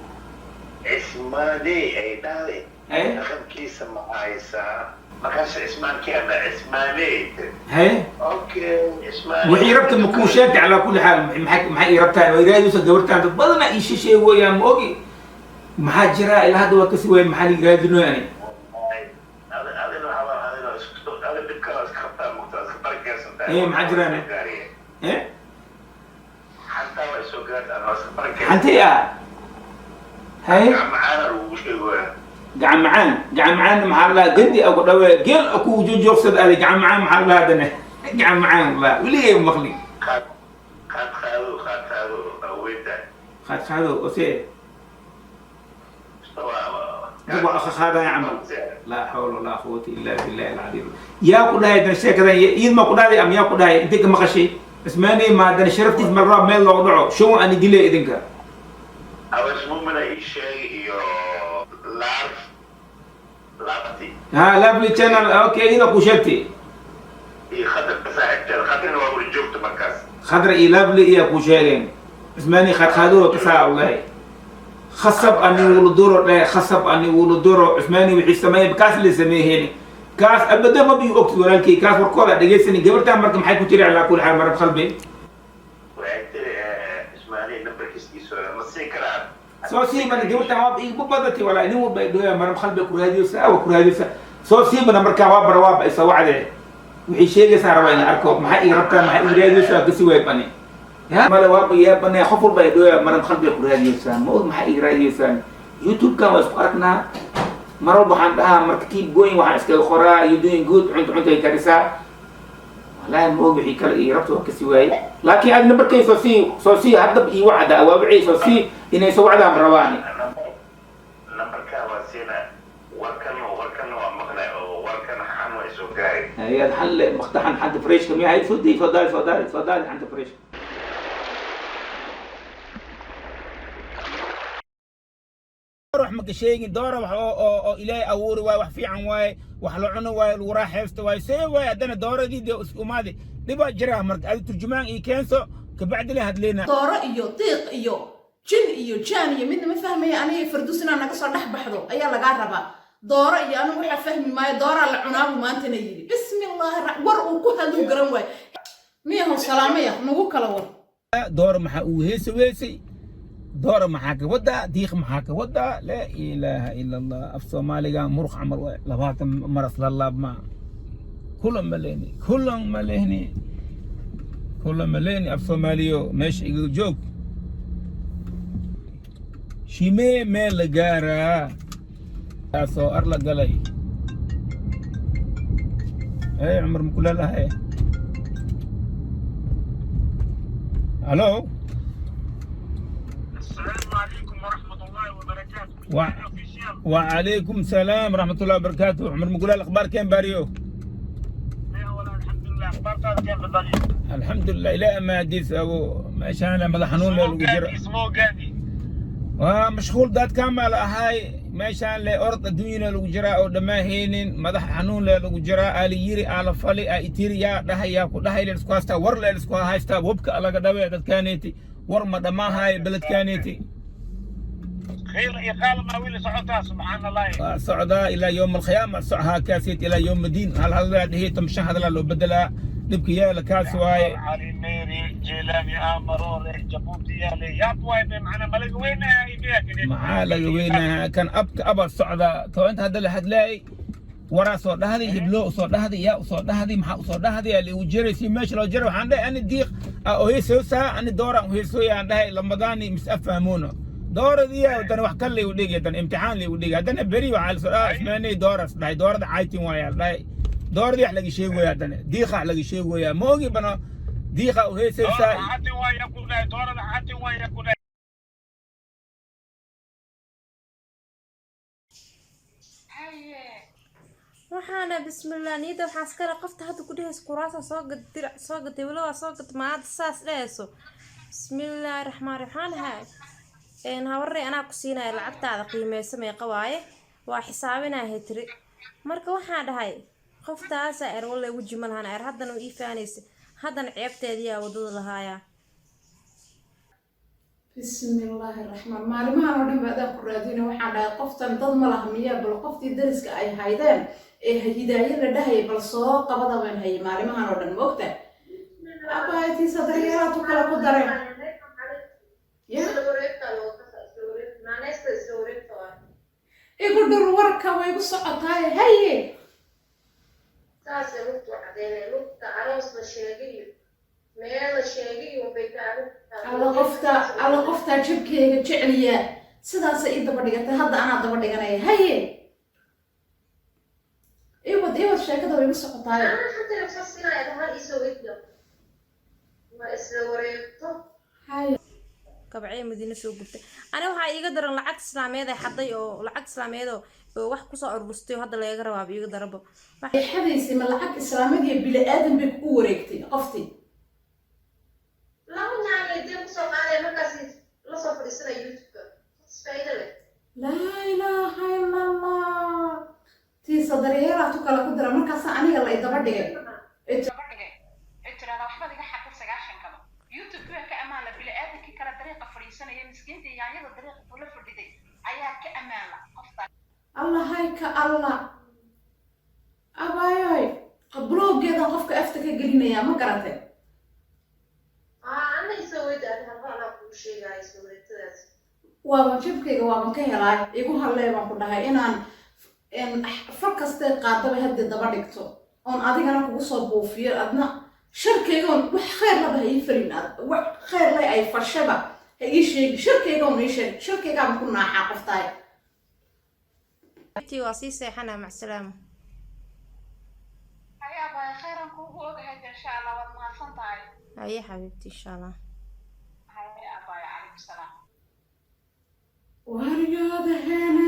اسمه دي أي دالي إيه أخذ كيس معايسة ما كانش اسمان كامل اسمانيت هي اوكي اسمانيت وحي ربط المكوشات على كل حال محي ربطها ويرادو سجورتها بدنا اي شيء هو يا موقي محاجرة الى هذا وكسي وين محل يرادو يعني هذا بالكاس خطا مختار خطر كاسن ايه محاجرة انا ايه حتى ويسوقات انا خطر كاسن حتى يا هاي معانا وش يقول قاعد معان محل قدي او دواء قل اكو جوج صد علي قاعد معان محل هذا قاعد معان والله وليه مخلي خذ خذوا اوسي هو اخ هذا يعمل لا حول ولا قوه الا بالله العلي يا قداي درشي كذا يد ما قداي ام يا قداي انت ما خشي اسمعني ما دنا شرفتي مره ميل لو دعو شو اني ديلي اذنك او اسمه من اي شيء لافلي channel اوكي اذا كوشتي خضر بساعد خضر هو الجوبت مركز خضر اي لافلي اي كوشيرين اسمعني خدوا تساع والله خصب اني ولدورو اسمعني وحي سماي بكاس اللي سميه هنا كاس ابدا ما بي وقت ولا كي كاس وركولا دغيسني قبرتها مركم maxay ku tiri على كل حال مرب قلبي اسمعني نبركس مسيكرا soo sii mana gabadha waa igu badati wala inuu baydooya maram qalbi ku raadiysa soo sii mana marka waa barwaab ay soo wacday wixii sheegaysaa rabaa in arko maxay ii rabtaa maxay ii raadiyaysaa kasi way bani ya mala waa qiyaa bani khofur baydooya maram qalbi ku raadiyaysaa ma og maxay ii raadiyaysaa youtube kan waa isku arknaa maro waxaan dhahaa marka keep going waxaan iska qoraa you doing good cunto ay karisaa والله ما هو بحي كلا يربطه كسواي لكن أنا بركي صوصي هذا بحي وعدا أو بعي صوصي إنه يسوي عدا مرواني. نمبر كواسينا وركن ومغنى وركن حن ويسوقاي. هي الحل مختحن حد فريش كم هاي فضي حد فريش. روح مكشيجين دورة أو إلهي أوري واي وح في عن واي وحلوعنا واي الوراح حفظ واي سوي واي عندنا دورة دي وماذي دي بقى جرا مرق هذا ترجمان كانسو كبعد له هدلينا دورة إيو طيق إيو جن إيو جان إيو من ما فهمي أنا فردوسنا أنا قصر نح بحضو أيا لقاربة دورة إيو أنا ولا فهمي ما دورة العناب ما أنت نيجي بسم الله الرحمن ورقو كهدو قرن واي مية سلامية نقول كلا ور دورة محاوه سويسي دورة محاكا ودا ديخ محاكا ودا لا إله إلا الله أف صومالي مرخ عمر لبات مرس لله ما كلهم مليني أف صوماليو ماشي جوك شيمي ميل لقارا أسو أرلا قلي إيه عمر مكلا لها إيه ألو السلام عليكم ورحمة الله وبركاته. وعليكم السلام ورحمة الله وبركاته. عمر مقول الأخبار كيف باريو؟ الحمد لله أخبار كيف باريو؟ الحمد لله لا ما ديس أبو ماشي أنا مدحنون له اسمه قادي مشغول ذات كامل هاي ماشي أنا أرض الدنيا الوجراء ودما هينين مدحنون الوجراء اللي يري على فلي أيتيري يا ده يا كده هاي السكواستا ورلا السكوا هاي ستا وبك على قدوة كانتي ورما دما هاي بلد كانتي خير إقالة ما ويلي صعودها سبحان الله صعودها إلى يوم القيامة صعها كاسيت إلى يوم الدين هل هذا هي تمشهد لو بدلا نبكي يا لكاس واي علي ميري جيلاني آمرور جبوتي يا لي يا بواي معنا ملك وينها يبيك معاه لقوينها كان أبا الصعدة تو أنت هذا اللي هتلاقي ورا صوت هذه يبلو صوت هذه يا صوت هذه مع صوت هذه اللي وجري سي ماشي لو جروا عنده أنا الديق أو هي سوسة أنا دورة وهي سوية عندها لما ضاني مسأفهمونه دورة دي ودنا وحكى لي وديك دنا امتحان لي وديك دنا بري وعلى سؤال اسمعني دورة داي دورة ده عايتين ويا داي دورة دي أحلى شيء ويا دنا ديخة أحلى شيء ويا موجي بنا ديخة وهي سوسة دورة عايتين ويا كنا دورة عايتين ويا كنا waxaana bismillah niyada waxaa iskala qofta hadda ku dhehaysa kuraasa soo gad dirac soo gatay walow soo gat maad saas dhehayso bismillaahi raxmaani raxiim hawarey anaa ku siinaya lacagtaada qiimeysa meeqa waaye waa xisaabinaa tiri marka waxaan dhahay qoftaas ay wala waji malahan ay haddana ii faanaysa haddana ceebteedii aa wadada lahaaya bismillaahi raxmaan maalimahan oo dhan baad ku raadina waxaan dhahay qoftan dad ma laha miyaa bal qoftii dariska ay haydeen ee hidaayo la dhahay bal soo qabada waan hay maalimahan oo dhan moogta abaaytii sadriyaha tu kala ku dareen igu dhur warka way ku socotaay haye saas lugtu cadeynay lugta aroos la sheegay meel la sheegay oo bay alla qofta jabkeyga jeceliya sidaas ay daba dhigatay hadda anaa daba dhiganaya haye iwad sheekada way ku socotaay hadda fasina ay isoo weydo ma isla wareegto haye kabacay madiina soo gubtay ana waxa iiga daran lacag islaameed ay xaday oo lacag islaameed oo wax ku soo ururstay hadda laga rabaa iiga darabo waxay xadaysay ma lacag islaameed iyo bili aadan bay ku wareegtay qoftii lama naayo dib soo qaaday markaas la soo fadhiisanay YouTube-ka faa'iido leh la ilaaha illa allah tii sadriyaha tu kala ku dara markaas aniga la daba dhigay tirada waxba iga xaqo 9 kaba YouTube-ka ka amaan la bili aadamkii kala dariiqa fadhiisanaya miskiinta yaanyada dariiqa kula fadhiday ayaa ka amaan la qofta allah hayka allah abayoy qablogeeda qofka afta ka gelinaya ma garatay ana isoo weydaa hadana ku sheegay sawiradaas waa jibkayga waa ka helay igu halay baan ku dhahay inaan far kasta qaadaba hadda daba dhigto oon adigana kugu soo buufiyo adna shirkeyga wax khayr laba hay farin wax khayr lay ay fashaba ay sheeg shirkeyga oo meesha shirkeyga aan ku naaxa qoftaay tii waa sii seexana mac salaamo ayaa baa khayran kugu ogahay insha Allah wad ma santahay haye xabiibti insha Allah haye abaa alaykum salaam wariyada hene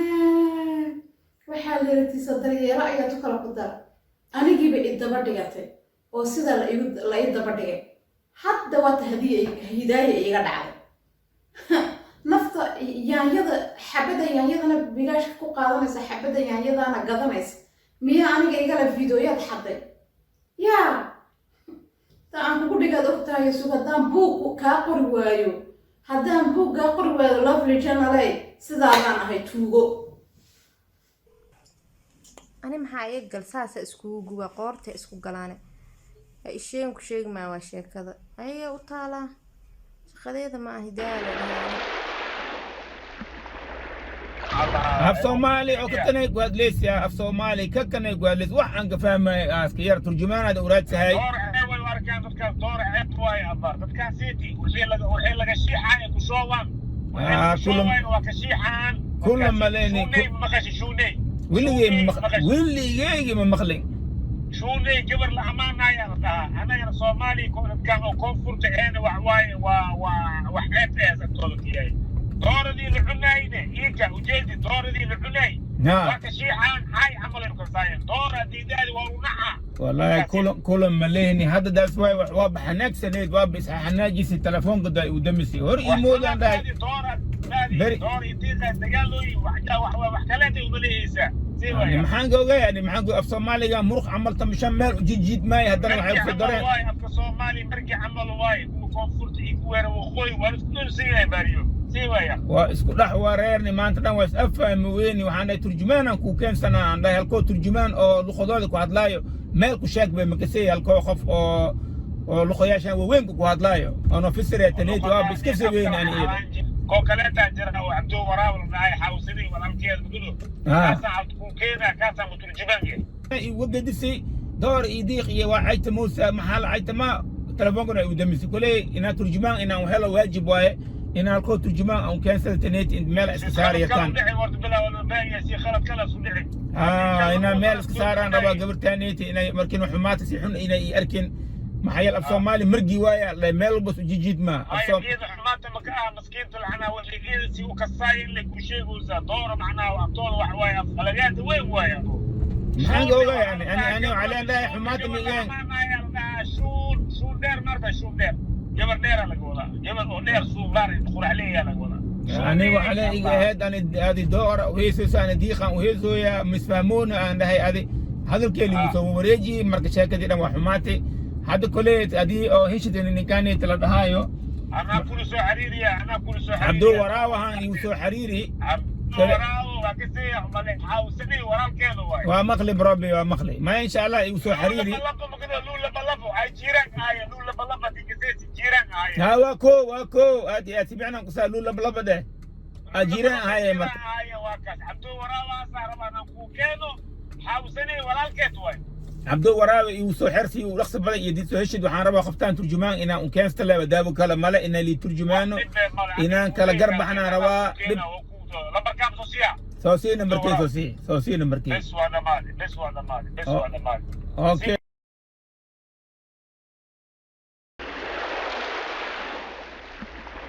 waxaa leeyahay sadriyeera ayaa tu kala ku dar anigiiba idaba dhigatay oo sida la idaba dhigay hadda waa tahdiye hidaaye iga dhacday nafta yaanyada xabadda yaanyadana bilaashka ku qaadanaysa xabadda yaanyadana gadanaysa miyaa aniga igala videoyaad xaday yaa ta aan kugu dhigaad ogtahay sug haddaan buug kaa qori waayo haddaan buug kaa qori waayo lovely channel sidaadaan ahay tuugo ani maxaa iga gal saasa iskugu guba qoorta isku galaane isheen ku sheegi maa waa sheekada ayaga u taalaa shaqadeeda ma ahi daala af Soomaali oo kakanay guadleys ya af Soomaali kakanay guadleys waxaan ka fahmay aska yar turjumaanada uraadsahay كل ما ليني ولي ما مخلين شوني جبر الأمانة يا أنا يا صومالي كانوا كونفورت هنا وحواي وحكيت يا زكتولك دور دي العناية إيجا وجدي دور دي العناية وكشيحان هاي عمل القصايا دور دي دالي ورنعها والله كل ما ليني هذا ده شوي واب حناك سنيد واب بس حناجي التلفون قد ودمسي هور يمود عند دور يديك دجالوي وحكلاتي وبليسة يعني محان قوي يعني محان قوي في صومالي مرخ عملت مشمل وجيت ماي هذا ما حيف الدرين واي في صومالي مرجع عمل واي وكونفورت إيكوير وخوي ورثنون سيا باريو سيوايا واسكو راح وريرني ما انت نواس افهم ويني وحنا ترجمان كو كان سنه عندها هلكو ترجمان او لخدودك وهدلايو مالكو شاك بمكسي هلكو خف او لخياشان وين كو هدلايو انا في سريتنيتي بس كيف وين يعني كوكاليتا جرى وعبدو وراول معاي حاوسني ولا امتياز بقولوا كاسا تكون كذا كاسا مترجمان وقدسي دور يديق يا وعيت موسى محل عيت ما تلفوننا ودمسي كلي انا ترجمان انا وهلا واجب واي انا الكو ترجمان او كانسل تنيت مال اسكساريا كان انا مال اسكسار انا قبل تانيتي انا مركن حمات سيحن انا اركن محيل اب صومالي مرقي وايا مال بس جيجيد ما مسكين طلعنا والجديد سي وكساي اللي كل شيء دور معنا وابطال وحوايا خلقات وين وايا محن قوي يعني انا وعلي لا حمات ميغان شو دير مرضى شو دير جبر دير لك ولا جبر دير سو بار يدخل عليه لك ولا يعني وعلي هاد انا هذه دور وهي سنه ديخه وهي زويا مسفهمون انا هذه هذا الكلمه سو وريجي مركه شاكدي وحماتي هذا كله ادي او هيش ان كان تلدهايو انا كل سو حريري انا كل سو حريري عبدو وراو هان يوسو حريري وراو وكسي عمل حاوسني ورا كانوا واي ومخلي بربي ومخلي ما ان شاء الله يوسو حريري بلبو كده لولا بلبو هاي جيران هاي لولا بلبو دي كسي جيران هاي ها واكو ادي اتبعنا قصا لولا بلبو ده اجيران هاي ما هاي واكس عبدو وراو صار انا كو كانوا حاوسني ولا كتوي عبدو وراوي يوسو حرسي ورخص بدا يدي سو هشد waxaan rabaa qoftaan turjumaan ina un keensta la wadaabo kala mala ina li turjumaano ina kala garbaxna rabaa soosi numberkii بس وانا مالي اوكي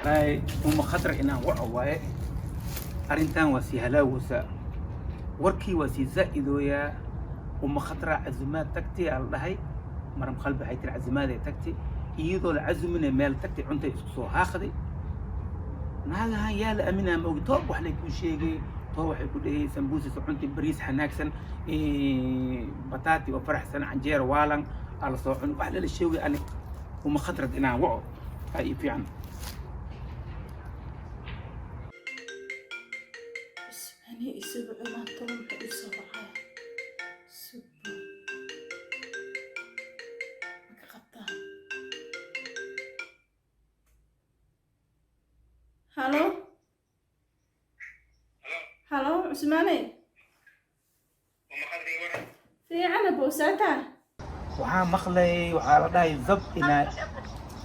هاي هم خطر ina waxa waaye arintan waa si halaawsa warkii waa si zaidooya وما خطرة عزمات تكتي على هاي مرم قلبي هاي العزمات تكتي يدو العزمنا مال تكتي عنتي اسقصو هاخذي ناغا هاي يا لأمينة موجي توب وحنا يكون شيء توح يكون إيه سمبوسي عنتي بريس حناكسن إيه بطاطي وفرح سنة عنجير والن على صوحن وحلا للشيوي أنا وما خطرة إنا وعو هاي في عنا بس أنا إسبوع ما طلب إسبوع هلو عثماني في عنب وساعتها وحا مخلي وحا لداي زب إنا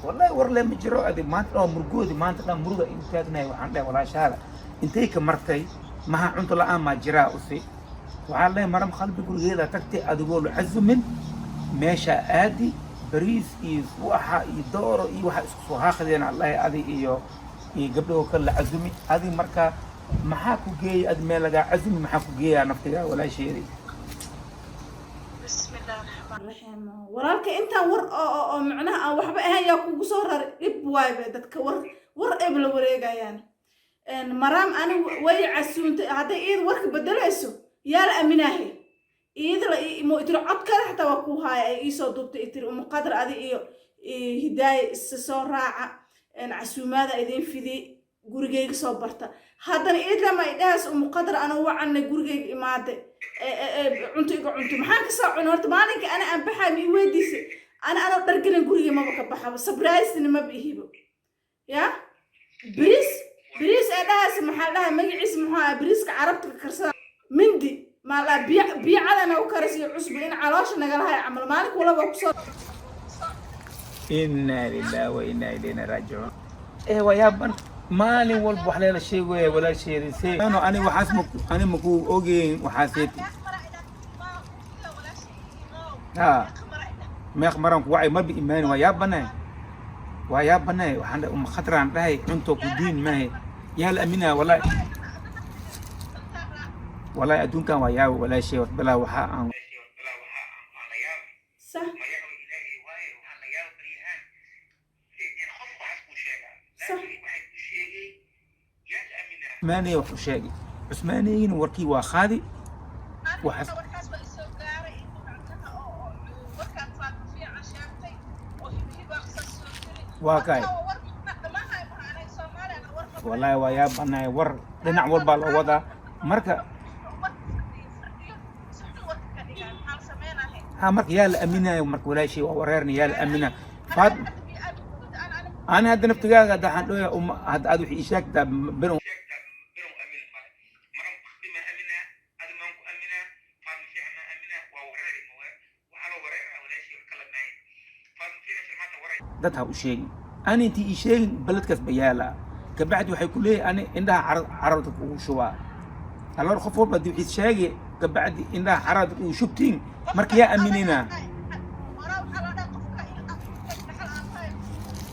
والله ورلا مجرو أدي ما تلو مرقودي ما تلو مرقودي إنتاقنا وحان داي ولا شارع انتيك مرتي ما عنتو لآن ما جراء أسي وحا الله مرم خلبي يقول غيلا تكتي أدقول عزمن ماشا آدي بريس إيز وحا يدورو إي وحا اسكسو هاخدين الله أدي إيو قبله كل عزمي هذه مركا محاكو جاي أدمي لقى عزمي محاكو جاي نفتقى ولا شيء بسم الله الرحمن الرحيم ورالك أنت معناها وحبا هيا كوكو صورة رب وايبة دتك ور إبل وريقا يعني maraam ani way casuuntay hadday iyada warka bedelayso yaa la aaminaahay iyada la imo itiro codkada xataa waa ku haaya ay iisoo duubtay itiri umu qadar adi iyo hidaaya isa soo raaca casuumaada idin fidi gurigeyga soo barta haddana idlama idhaas umu qadar ana wacanay gurigeyga imaade cunto iga cunto maxaan ka soo cunay horta maalinka ana aan baxaa mi weydiisay ana dhargelin guriga maba ka baxaba surprise-na maba ihibo ya bariis adhaas maxaa dhahay magaciisa muxuu ahaa bariiska carabta ka karsada mindi maa biyo cadana u karasiyo cusbo in caloosha nagala hayo camal maalinka walaba kusoo إنا لله وإنا إلينا راجعون. إيه ويابن مالي والبحر لا شيء ولا شيء سي. أنا وحاسمك أنا مكو أوجي وحاسيتي. ما خمرهم وعي ما بإيمان ويابنا وحنا خطر عن رأي أنتو كدين ما هي يا الأمينة ولا أدون كان وياه ولا شيء بلا وحاء. صح. عثماني وحشاقي عثمانيين وركي وخادي وحس واكاي والله وياب أنا ور لنع والبال وضع مركا ها مرك يا الأمينة ومرك ولا شيء ووريرني يا الأمينة فاد أنا هذا نفتقاها هذا حنويا هذا أدو حيشاك ده بينهم dadha u sheegi aan intii ii sheegin baladkaas bayaala kabacdi waxay ku leeyahay ani indhaha carabta kugu shubaa alors qof walba dii wixii sheegay kabacdi indhaha carabta kugu shubtiin marka yaa aaminina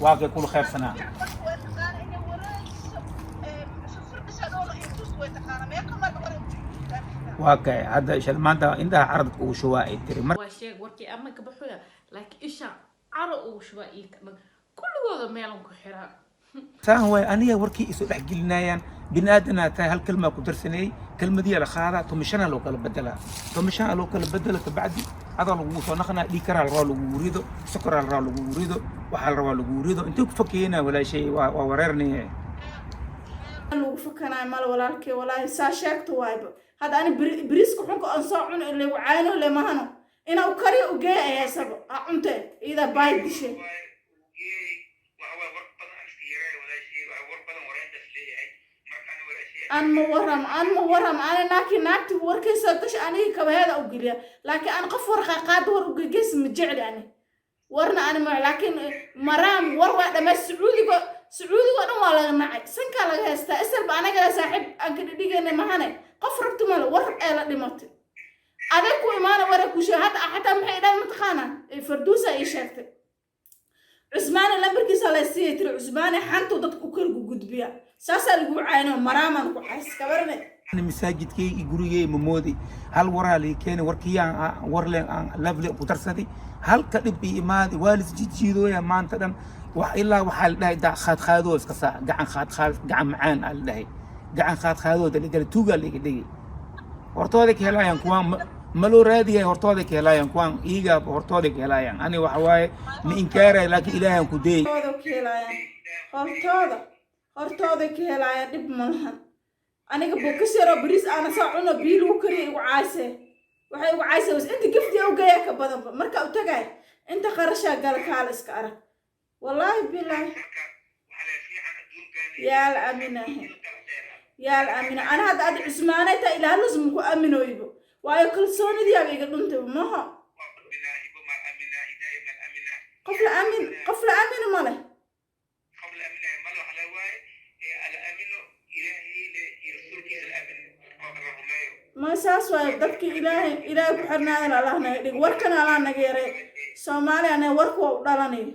واقع كل خير سنة واقع هذا إيش ما أنت عندها عرض وشوائي تري واشيء وركي أما كبحويا لكن إيش عرض وشوائي كل هذا ميلهم كحرا ساهو أنا وركي إسوا بحكي لنا يعني بنادنا تا هالكلمة كدرسني كلمة دي على خارة تمشينا لو كلا بدلها تمشينا لو كلا بدلها تبعدي هذا لو وصلنا لي كرا الرالو وريدو سكر الرالو وريدو وحال الرالو وريدو أنتوا فكينا ولا شيء ووررني لو فكنا مال ولا الكي ولا ساشكت وايب هذا أنا بريسك حنك أنصاعون اللي وعانو اللي ما هنو أنا وكري وجاء يا سبب أنت إذا بايد شيء أنا مورم أنا ناكي وركي سدش أنا كبهذا أوجليا لكن أنا قفور قاد ور جسم جعل يعني ورنا أنا مع لكن مرام ور لما سعودي وأنا ما لنا سنك على هستا أسأل أنا جالس صاحب أنك ديجنا معنا قفرت ماله ور إلا دمت أنا كوي ما أنا ورا كوشة حتى محيدا متخانة فردوسة إيشكت عثمان لبركي سالسية ترى عثمان حنتو ضد كل جود بيا ساسا لقوا عينه مراما وحس كبرنا أنا مساجد كي يقولي ممودي هل ورا لي كان وركيا ورلا لفل بوترسدي هل كتب بإيمان والد جيدو يا مان تدم وإلا وحال ده دا خادو اسكسا قعن قعن معان على ده قعن خادو ده اللي قال توقع اللي كده ورطودك هلا ينكوان ملو رادي هرطودك هلا ينكوان إيجا هرطودك هلا ين أنا وحواي مإنكاره لكن إله ينكودي هرطودك هلا هرطودك هلا دب ملهن أنا كبوكسر بريس أنا صاعنا بيلو كري وعاسة وحي وعاسة بس أنت كيف أو جايك بدن مركا أو تجاي أنت خرشة قال خالص كأرك والله بالله يا الأمينة يا الأمينة أنا هذا عثمانة تا إلى لازم أمينه يبو وأي كل سنة دي أبي يقولون تبو ما هو قفل أمين ماله ما ساسوا dadka ilaahay ku xirnaa Allah na dhig warkana Allah naga yaray Soomaaliya warku u dhalanay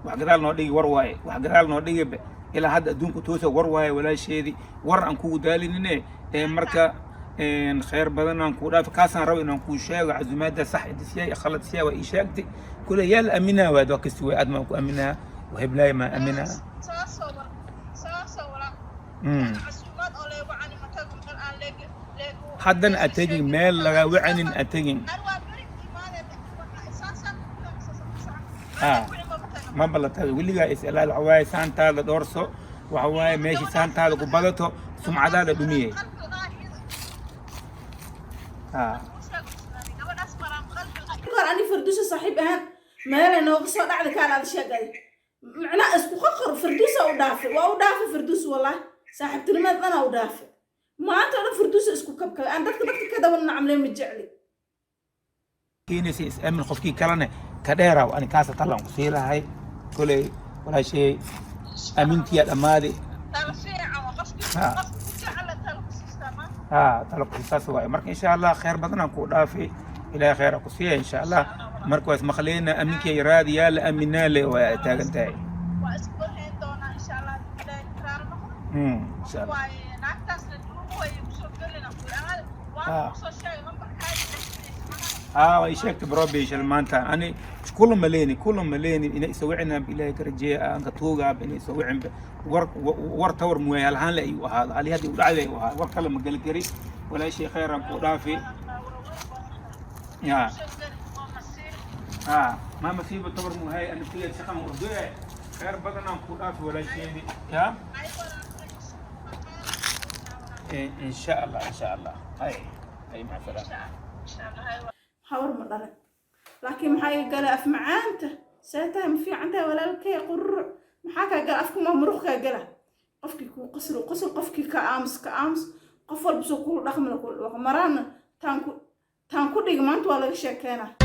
wax gadaal noo dhigi war waaye wax gadaal noo dhigi ila hadda adduunku toosa war waaye walaasheedi war aan ku daalinine marka khayr badan aan ku dhaaf kaasan rabo inaan ku sheego azumaada sax idisiyay khalad siya waa ishaagti kula yal amina waa dadka way adma ku amina وهبلاي ما امنا haddana aad tegin meel laga wacanin aad tegin ma balataada weligaa is-ilaal waxa waaye saantaada dhoorso waxa waaye meeshii saantaada ku badato sumcadaada dhumiyey ani farduusa saaxiib ahaan meelay nooga soo dhacda kaan aad sheegay macnaa isku qaqor farduusa u dhaafay waa u dhaafay farduus wallahi saaxiibtinimaad dhanaa u dhaafay maanta dhan farduusa isku kabkabay aan dadka ka daban nacamlee ma jecli keenaysa is-aamin qofkii kalena ka dheeraaw ani kaasa tallan ku sii lahay koley walaashay aamintiyaa dhammaaday talo kusiisaas waaye marka insha allah khayr badanaan kuu dhaafay ilaahay khayra ku siiya insha allah marka waa ismaqleyna aminkii raadiyaa la aaminaa le waa taagan tahay insha allah way sheegtay brobi shalmaanta ani كل مليني إن يسوعنا بالله كرجاء أنك توجع بإن يسوعنا ور تور مويه الحين لا يوهذا على هذه ولا عليه وهذا ور كلام قال كري ولا شيء خير قرافي يا ما مصيبة تور مويه أن فيها شقة موضوع خير بدنا قرافي ولا شيء يا إن شاء الله هاي مع السلامة حور مدرك لكن محاي قال أف معانته ساتها ما في عندها ولا الكي قرر محاكا قال أفكم مروخا قال قفكي قصر قفكي كأمس قفل بسوكول رقم لكل ومرانا تانكو ديق ما انتوا ولا شيء كينا